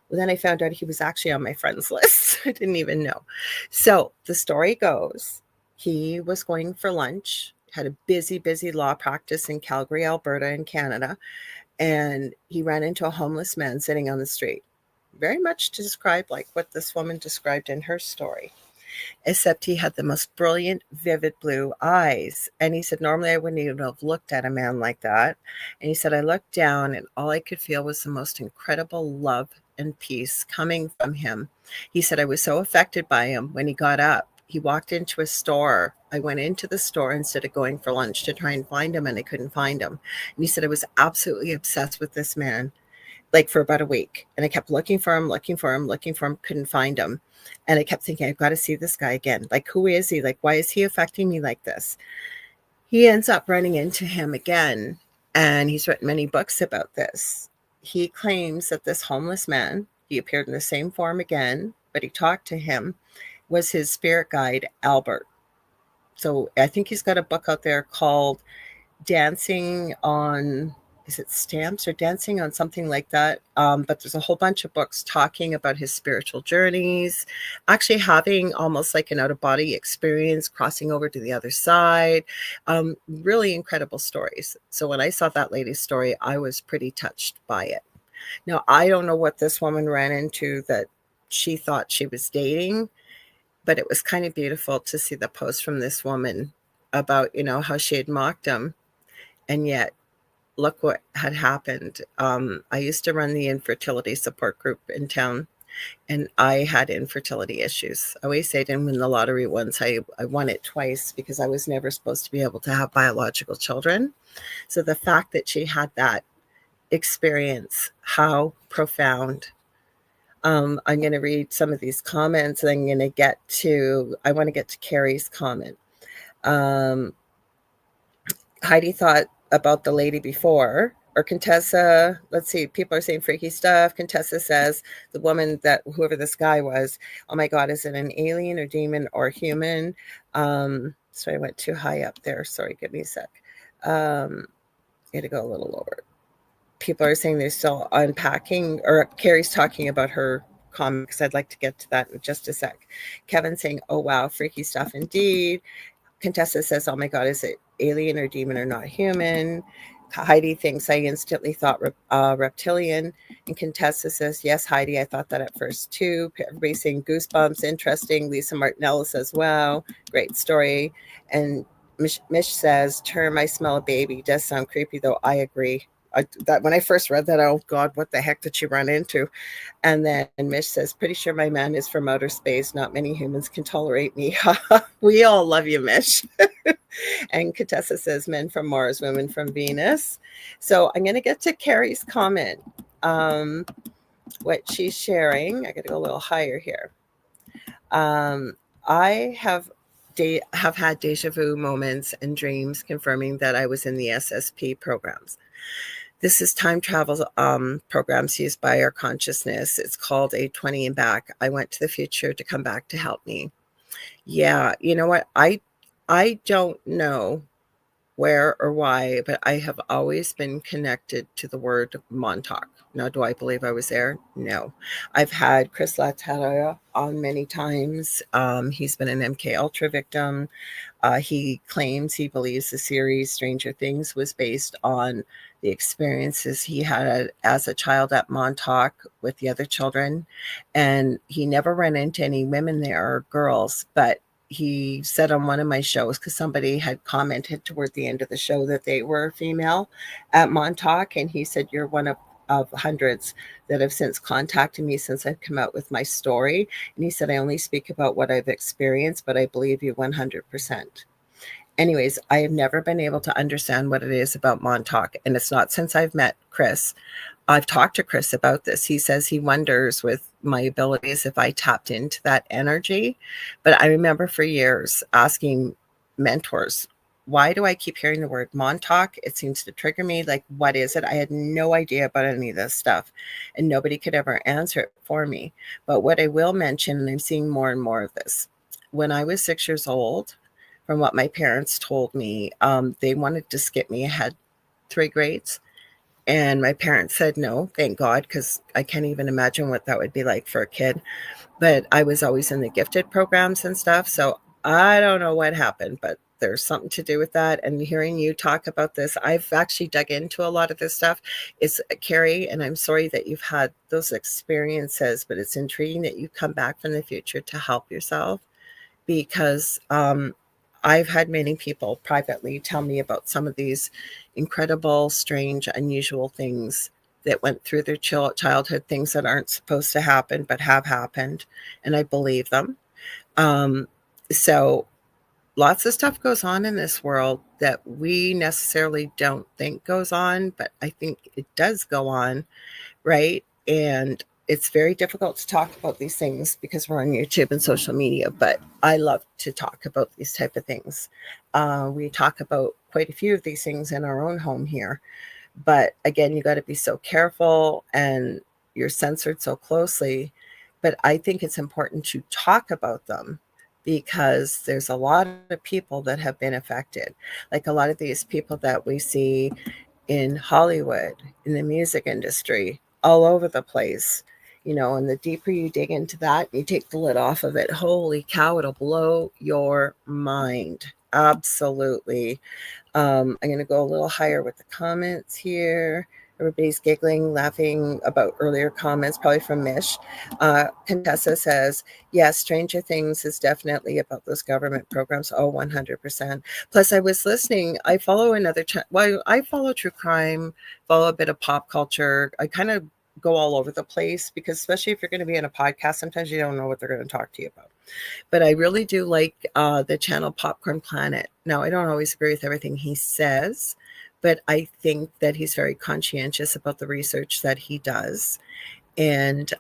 Well, then I found out he was actually on my friends list. I didn't even know. So the story goes, he was going for lunch, had a busy law practice in Calgary, Alberta, in Canada, and he ran into a homeless man sitting on the street. Very much described like what this woman described in her story, except he had the most brilliant, vivid blue eyes. And he said, normally I wouldn't even have looked at a man like that. And he said, I looked down, and all I could feel was the most incredible love and peace coming from him. He said, I was so affected by him. When he got up, he walked into a store. I went into the store instead of going for lunch to try and find him, and I couldn't find him. And he said, I was absolutely obsessed with this man, like for about a week. And I kept looking for him, couldn't find him. And I kept thinking, I've got to see this guy again. Like, who is he? Like, why is he affecting me like this? He ends up running into him again, and he's written many books about this. He claims that this homeless man, he appeared in the same form again, but he talked to him, was his spirit guide, Albert. So I think he's got a book out there called Dancing on, is it Stamps or Dancing on something like that? But there's a whole bunch of books talking about his spiritual journeys, actually having almost like an out of body experience, crossing over to the other side. Really incredible stories. So when I saw that lady's story, I was pretty touched by it. Now, I don't know what this woman ran into that she thought she was dating, but it was kind of beautiful to see the post from this woman about, how she had mocked him. And yet, look what had happened. I used to run the infertility support group in town, and I had infertility issues. I always say I didn't win the lottery once. I won it twice because I was never supposed to be able to have biological children. So the fact that she had that experience, how profound. I'm going to read some of these comments, and I'm going to I want to get to Carrie's comment. Heidi thought about the lady before, or Contessa, let's see, people are saying freaky stuff. Contessa says the woman that, whoever this guy was, oh my God, is it an alien or demon or human? Sorry, I went too high up there. Sorry, give me a sec. Got to go a little lower. People are saying they're still unpacking, or Carrie's talking about her comment, because I'd like to get to that in just a sec. Kevin saying, oh wow, freaky stuff indeed. Contessa says, oh my God, is it alien or demon or not human? Heidi thinks I instantly thought reptilian. And Contessa says, yes, Heidi, I thought that at first too. Everybody's saying goosebumps, interesting. Lisa Martinella says, wow, great story. And Mish says, term, I smell a baby. Does sound creepy, though. I agree. That when I first read that, oh God, what the heck did she run into? And then Mish says, pretty sure my man is from outer space. Not many humans can tolerate me. We all love you, Mish. And Contessa says, men from Mars, women from Venus. So I'm going to get to Carrie's comment. What she's sharing, I got to go a little higher here. I have had deja vu moments and dreams confirming that I was in the SSP programs. This is time travel programs used by our consciousness. It's called a 20 and back. I went to the future to come back to help me. Yeah, you know what? I don't know where or why, but I have always been connected to the word Montauk. Now, do I believe I was there? No. I've had Chris Latera on many times. He's been an MK Ultra victim. He claims he believes the series Stranger Things was based on the experiences he had as a child at Montauk with the other children. And he never ran into any women there or girls, but he said on one of my shows, because somebody had commented toward the end of the show that they were female at Montauk, and he said, you're one of hundreds that have since contacted me since I've come out with my story. And he said, I only speak about what I've experienced, but I believe you 100%. Anyways, I have never been able to understand what it is about Montauk. And it's not since I've met Chris. I've talked to Chris about this. He says he wonders with my abilities if I tapped into that energy. But I remember for years asking mentors, why do I keep hearing the word Montauk? It seems to trigger me. Like, what is it? I had no idea about any of this stuff, and nobody could ever answer it for me. But what I will mention, and I'm seeing more and more of this, when I was 6 years old, from what my parents told me, they wanted to skip me ahead 3 grades. And my parents said no, thank God, because I can't even imagine what that would be like for a kid. But I was always in the gifted programs and stuff. So I don't know what happened, but there's something to do with that. And hearing you talk about this, I've actually dug into a lot of this stuff. It's Carrie, and I'm sorry that you've had those experiences, but it's intriguing that you come back from the future to help yourself, because I've had many people privately tell me about some of these incredible, strange, unusual things that went through their childhood, things that aren't supposed to happen but have happened, and I believe them. So lots of stuff goes on in this world that we necessarily don't think goes on, but I think it does go on, right? And it's very difficult to talk about these things because we're on YouTube and social media, but I love to talk about these type of things. We talk about quite a few of these things in our own home here. But again, you got to be so careful, and you're censored so closely. But I think it's important to talk about them, because there's a lot of people that have been affected. Like a lot of these people that we see in Hollywood, in the music industry, all over the place. And the deeper you dig into that, you take the lid off of it. Holy cow, it'll blow your mind. Absolutely. I'm going to go a little higher with the comments here. Everybody's giggling, laughing about earlier comments, probably from Mish. Contessa says, yes, Stranger Things is definitely about those government programs. Oh, 100%. Plus, I was listening. I follow another channel. Well, I follow true crime, follow a bit of pop culture. I kind of go all over the place because especially if you're going to be in a podcast, sometimes you don't know what they're going to talk to you about. But I really do like the channel Popcorn Planet. Now, I don't always agree with everything he says, but I think that he's very conscientious about the research that he does. And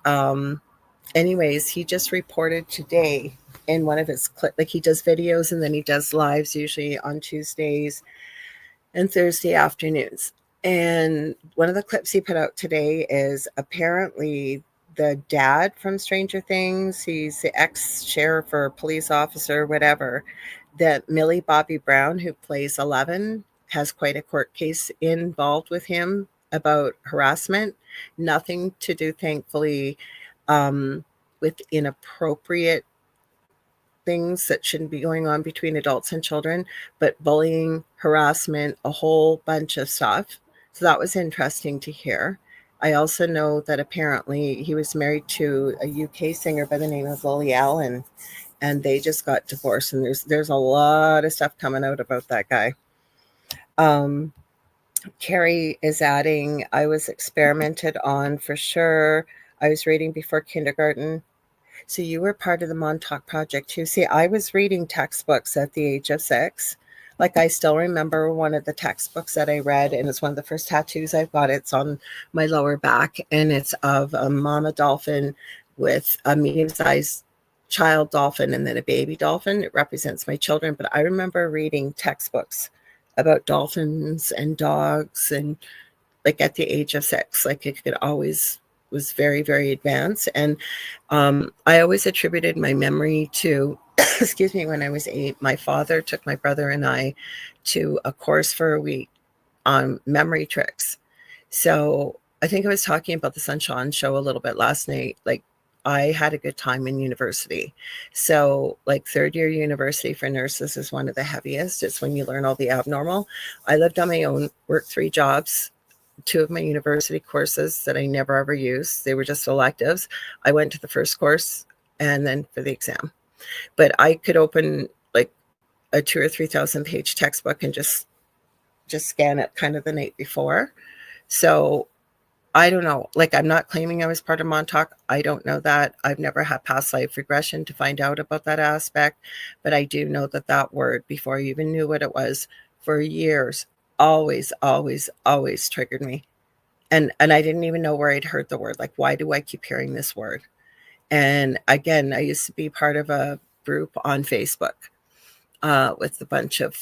anyways, he just reported today in one of his clips, like he does videos and then he does lives usually on Tuesdays and Thursday afternoons. And one of the clips he put out today is apparently the dad from Stranger Things. He's the ex-sheriff or police officer, whatever. That Millie Bobby Brown, who plays 11, has quite a court case involved with him about harassment. Nothing to do, thankfully, with inappropriate things that shouldn't be going on between adults and children, but bullying, harassment, a whole bunch of stuff. So that was interesting to hear. I also know that apparently he was married to a UK singer by the name of Lily Allen, and they just got divorced. And there's a lot of stuff coming out about that guy. Carrie is adding, I was experimented on for sure. I was reading before kindergarten. So you were part of the Montauk Project too. See, I was reading textbooks at the age of 6. Like I still remember one of the textbooks that I read, and it's one of the first tattoos I've got. It's on my lower back, and it's of a mama dolphin with a medium-sized child dolphin and then a baby dolphin. It represents my children. But I remember reading textbooks about dolphins and dogs, and like at the age of 6, like it could always was very, very advanced. And I always attributed my memory to, excuse me, when I was 8, my father took my brother and I to a course for a week on memory tricks. So I think I was talking about the Sunshine Show a little bit last night. Like I had a good time in university. So like 3rd year university for nurses is one of the heaviest. It's when you learn all the abnormal. I lived on my own, worked 3 jobs. 2 of my university courses that I never ever used. They were just electives. I went to the first course and then for the exam. But I could open like a 2,000 or 3,000 page textbook and just scan it kind of the night before. So I don't know. Like I'm not claiming I was part of Montauk. I don't know that. I've never had past life regression to find out about that aspect. But I do know that word, before I even knew what it was, for years, always triggered me. And I didn't even know where I'd heard the word. Like, why do I keep hearing this word? And again, I used to be part of a group on Facebook with a bunch of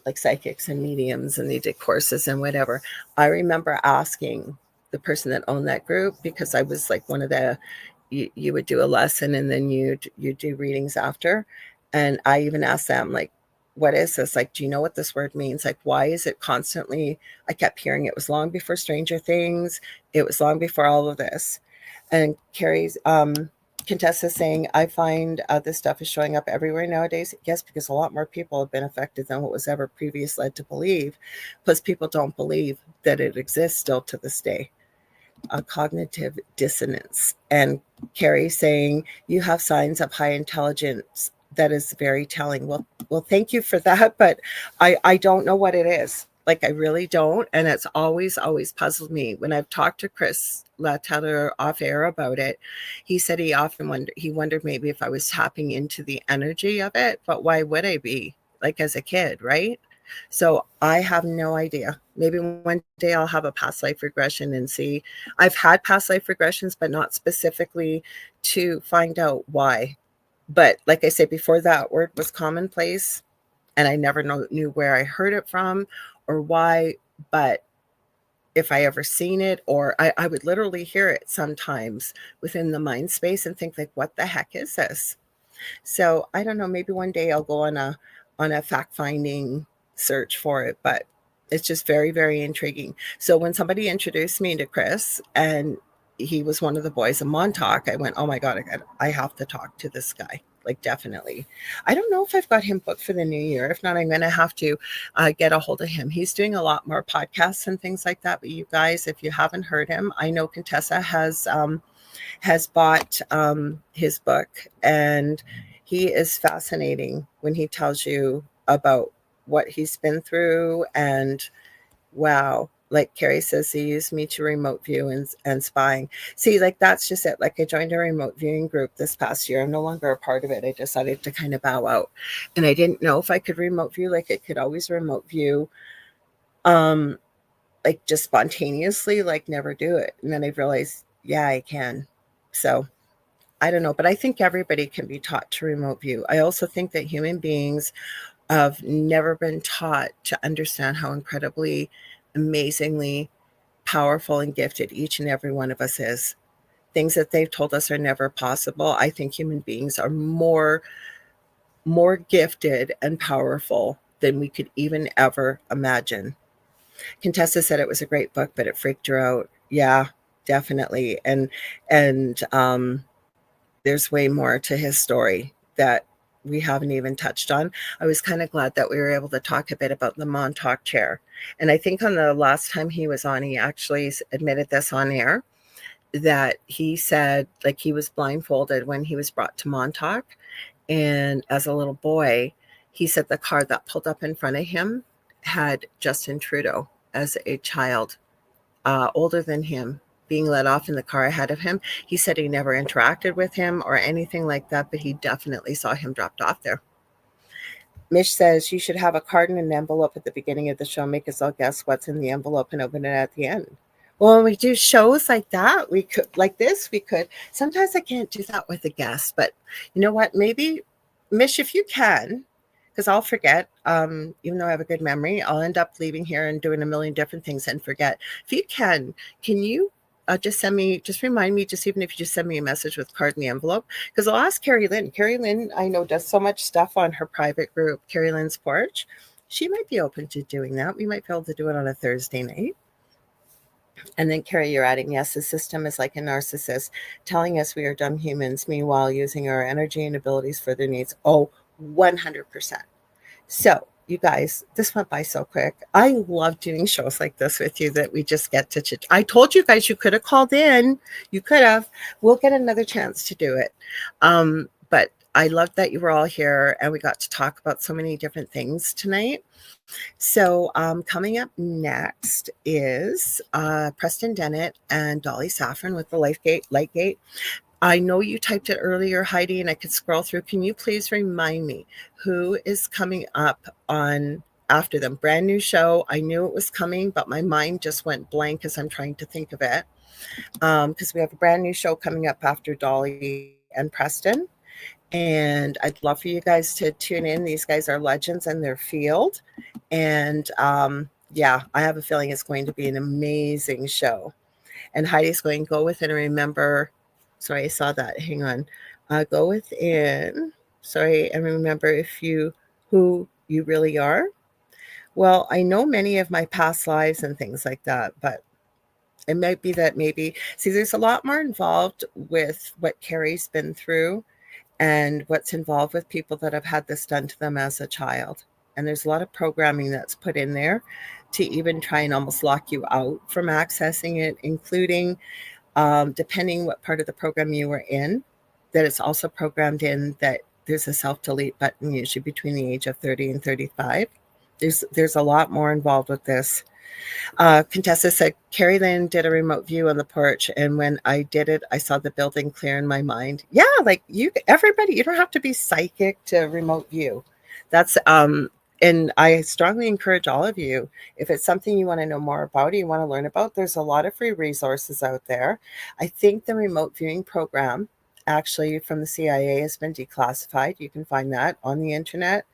like psychics and mediums, and they did courses and whatever. I remember asking the person that owned that group, because I was like one of the, you would do a lesson and then you do readings after. And I even asked them, like, what is this? Like, do you know what this word means? Like, why is it constantly, I kept hearing it was long before Stranger Things. It was long before all of this. And Carrie's, Contessa saying, I find this stuff is showing up everywhere nowadays. Yes, because a lot more people have been affected than what was ever previous led to believe. Plus people don't believe that it exists still to this day. Cognitive dissonance. And Carrie saying, you have signs of high intelligence. That is very telling. Well, thank you for that, but I don't know what it is. Like, I really don't. And it's always puzzled me. When I've talked to Chris Latteller off air about it, he said he often wondered maybe if I was tapping into the energy of it, but why would I be? Like as a kid, right? So I have no idea. Maybe one day I'll have a past life regression and see. I've had past life regressions, but not specifically to find out why. But like I said before, that word was commonplace, and I never knew where I heard it from or why. But if I ever seen it, or I would literally hear it sometimes within the mind space and think like, what the heck is this? So I don't know, maybe one day I'll go on a fact-finding search for it, but it's just very, very intriguing. So when somebody introduced me to Chris and he was one of the boys in Montauk, I went, oh my God, I have to talk to this guy. Like, definitely. I don't know if I've got him booked for the new year. If not, I'm going to have to get a hold of him. He's doing a lot more podcasts and things like that. But you guys, if you haven't heard him, I know Contessa has bought his book, and he is fascinating when he tells you about what he's been through. And wow, like Carrie says, he used me to remote view and spying. See, like, that's just it. Like, I joined a remote viewing group this past year. I'm no longer a part of it. I decided to kind of bow out, and I didn't know if I could remote view. Like, I could always remote view like just spontaneously, like never do it. And then I realized, yeah, I can. So I don't know, but I think everybody can be taught to remote view. I also think that human beings have never been taught to understand how incredibly, amazingly powerful and gifted each and every one of us is. Things that they've told us are never possible. I think human beings are more gifted and powerful than we could even ever imagine. Contessa said it was a great book, but it freaked her out. Yeah, definitely. And there's way more to his story that we haven't even touched on. I was kind of glad that we were able to talk a bit about the Montauk chair. And I think on the last time he was on, he actually admitted this on air, that he said, like, he was blindfolded when he was brought to Montauk. And as a little boy, he said the car that pulled up in front of him had Justin Trudeau as a child, older than him, being let off in the car ahead of him. He said he never interacted with him or anything like that, but he definitely saw him dropped off there. Mish says you should have a card and an envelope at the beginning of the show. Make us all guess what's in the envelope and open it at the end. Well, when we do shows like that, we could, like this, we could. Sometimes I can't do that with a guest, but you know what? Maybe, Mish, if you can, because I'll forget, even though I have a good memory, I'll end up leaving here and doing a million different things and forget. If you can you just remind me, just even if you just send me a message with card in the envelope, because I'll ask Carrie Lynn. Carrie Lynn, I know, does so much stuff on her private group, Carrie Lynn's Porch. She might be open to doing that. We might be able to do it on a Thursday night. And then, Carrie, you're adding, yes, the system is like a narcissist telling us we are dumb humans, meanwhile using our energy and abilities for their needs. Oh, 100%. So, you guys, this went by so quick. I love doing shows like this with you that we just get to chit. I told you guys you could have called in. You could have. We'll get another chance to do it. But I love that you were all here and we got to talk about so many different things tonight. So coming up next is Preston Dennett and Dolly Saffron with the Lightgate. I know you typed it earlier, Heidi, and I could scroll through. Can you please remind me who is coming up on after them? Brand new show. I knew it was coming, but my mind just went blank as I'm trying to think of it. Because we have a brand new show coming up after Dolly and Preston. And I'd love for you guys to tune in. These guys are legends in their field. And yeah, I have a feeling it's going to be an amazing show. And Heidi's going to go within and remember. Sorry, I saw that. Hang on. Go within. Sorry, and remember who you really are. Well, I know many of my past lives and things like that, but it might be that see, there's a lot more involved with what Carrie's been through and what's involved with people that have had this done to them as a child. And there's a lot of programming that's put in there to even try and almost lock you out from accessing it, including depending what part of the program you were in, that it's also programmed in that there's a self-delete button, usually between the age of 30 and 35. There's a lot more involved with this. Contessa said, Carrie Lynn did a remote view on the porch, and when I did it, I saw the building clear in my mind. Yeah, like everybody, you don't have to be psychic to remote view. That's and I strongly encourage all of you, if it's something you want to know more about, or you want to learn about, there's a lot of free resources out there. I think the remote viewing program, actually from the CIA, has been declassified. You can find that on the internet.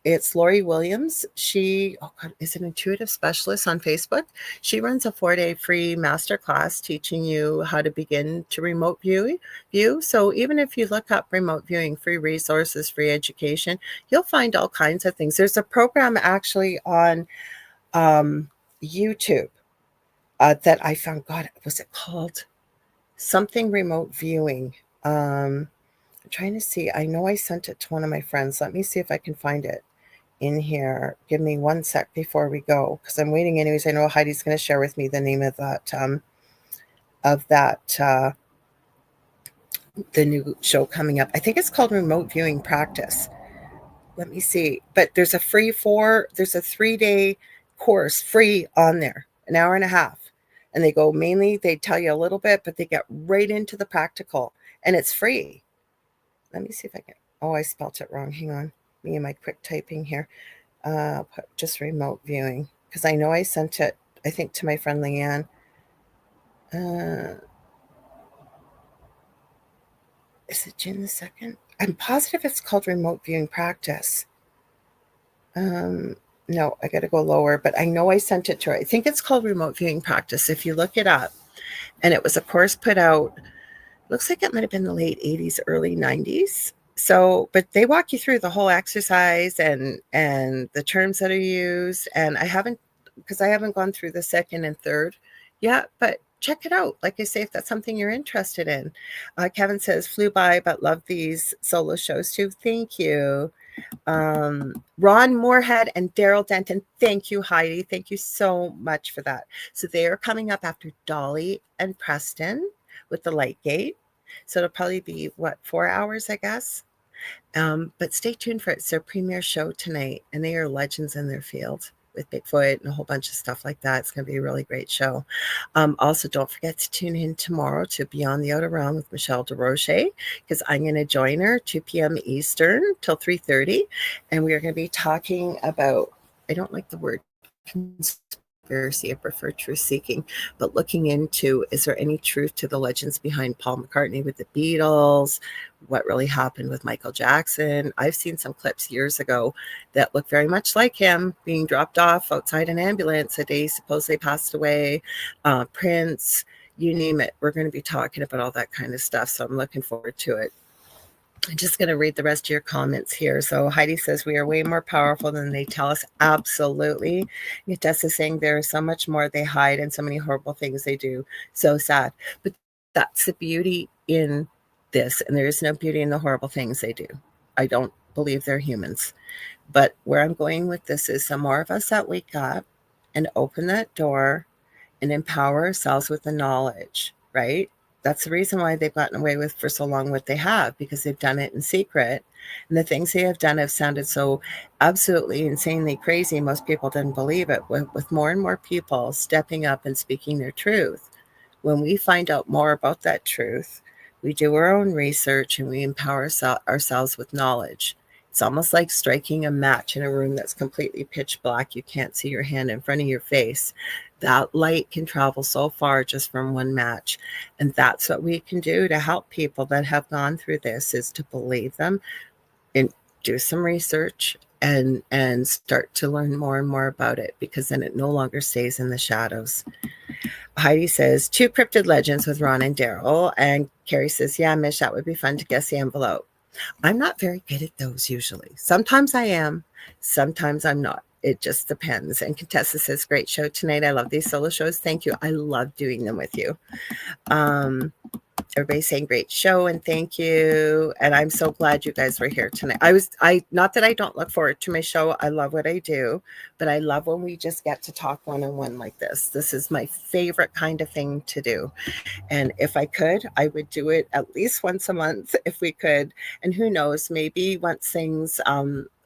It's Lori Williams. She is an intuitive specialist on Facebook. She runs a 4-day free masterclass teaching you how to begin to remote view. So even if you look up remote viewing, free resources, free education, you'll find all kinds of things. There's a program actually on YouTube that I found. God, was it called something remote viewing? I'm trying to see. I know I sent it to one of my friends. Let me see if I can find it in here. Give me 1 sec before we go, because I'm waiting anyways. I know Heidi's going to share with me the name of that the new show coming up. I think it's called Remote Viewing Practice. Let me see. But there's a 3-day course free on there, an hour and a half. And they tell you a little bit, but they get right into the practical, and it's free. Let me see if I can. Oh, I spelt it wrong. Hang on. Me and my quick typing here. Put just remote viewing, because I know I sent it, I think, to my friend Leanne. Is it June the 2nd? I'm positive it's called Remote Viewing Practice. No, I got to go lower, but I know I sent it to her. I think it's called Remote Viewing Practice. If you look it up, and it was a course put out, looks like it might have been the late 80s, early 90s. So, but they walk you through the whole exercise and the terms that are used. And I haven't gone through the second and third yet, but check it out. Like I say, if that's something you're interested in. Kevin says, flew by, but love these solo shows too. Thank you. Ron Moorhead and Daryl Denton. Thank you, Heidi. Thank you so much for that. So they are coming up after Dolly and Preston with the Light Gate. So it'll probably be 4 hours, I guess. But stay tuned for it. It's their premiere show tonight, and they are legends in their field with Bigfoot and a whole bunch of stuff like that. It's going to be a really great show. Also, don't forget to tune in tomorrow to Beyond the Outer Realm with Michelle DeRoche, because I'm going to join her 2 p.m. Eastern till 3:30, and we are going to be talking about, I don't like the word conspiracy, I prefer truth seeking, but looking into, is there any truth to the legends behind Paul McCartney with the Beatles? What really happened with Michael Jackson? I've seen some clips years ago that look very much like him being dropped off outside an ambulance the day he supposedly passed away. Prince, you name it. We're going to be talking about all that kind of stuff, so I'm looking forward to it. I'm just going to read the rest of your comments here. So Heidi says, we are way more powerful than they tell us. Absolutely. Tessa is saying there is so much more they hide and so many horrible things they do. So sad. But that's the beauty in this. And there is no beauty in the horrible things they do. I don't believe they're humans. But where I'm going with this is some more of us that wake up and open that door and empower ourselves with the knowledge, right? That's the reason why they've gotten away with for so long what they have, because they've done it in secret. And the things they have done have sounded so absolutely insanely crazy. Most people didn't believe it. With more and more people stepping up and speaking their truth, when we find out more about that truth, we do our own research and we empower ourselves with knowledge. It's almost like striking a match in a room that's completely pitch black. You can't see your hand in front of your face. That light can travel so far just from one match. And that's what we can do to help people that have gone through this, is to believe them and do some research and start to learn more and more about it, because then it no longer stays in the shadows. Heidi says, 2 cryptid legends with Ron and Daryl. And Carrie says, yeah, Mish, that would be fun to guess the envelope. I'm not very good at those usually. Sometimes I am, sometimes I'm not. It just depends. And Contessa says, great show tonight. I love these solo shows. Thank you. I love doing them with you. Everybody's saying great show and thank you. And I'm so glad you guys were here tonight. Not that I don't look forward to my show. I love what I do, but I love when we just get to talk one-on-one like this. This is my favorite kind of thing to do. And if I could, I would do it at least once a month if we could. And who knows, maybe once things,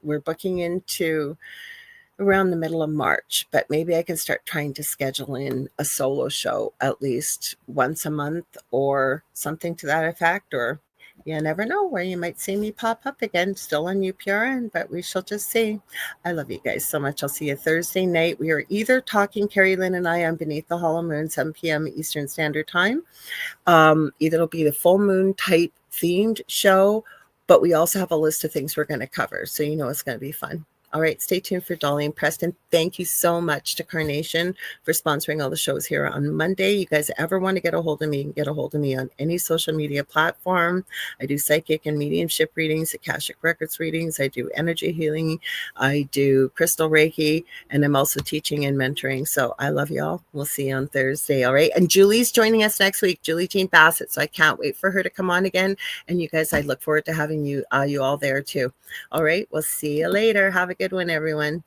we're booking into around the middle of March, but maybe I can start trying to schedule in a solo show at least once a month or something to that effect. Or you never know where you might see me pop up again, still on UPRN, but we shall just see. I love you guys so much. I'll see you Thursday night. We are either talking, Carrie Lynn and I, on Beneath the Hollow Moon, 7 p.m. Eastern Standard Time. Either it'll be the full moon type themed show, but we also have a list of things we're going to cover. So you know it's going to be fun. All right, stay tuned for Dolly and Preston. Thank you so much to Carnation for sponsoring all the shows here on Monday. You guys ever want to get a hold of me, you can get a hold of me on any social media platform. I do psychic and mediumship readings, Akashic Records readings. I do energy healing. I do crystal Reiki, and I'm also teaching and mentoring. So I love y'all. We'll see you on Thursday. All right. And Julie's joining us next week, Julie Jean Bassett. So I can't wait for her to come on again. And you guys, I look forward to having you all there too. All right. We'll see you later. Have a good one, everyone.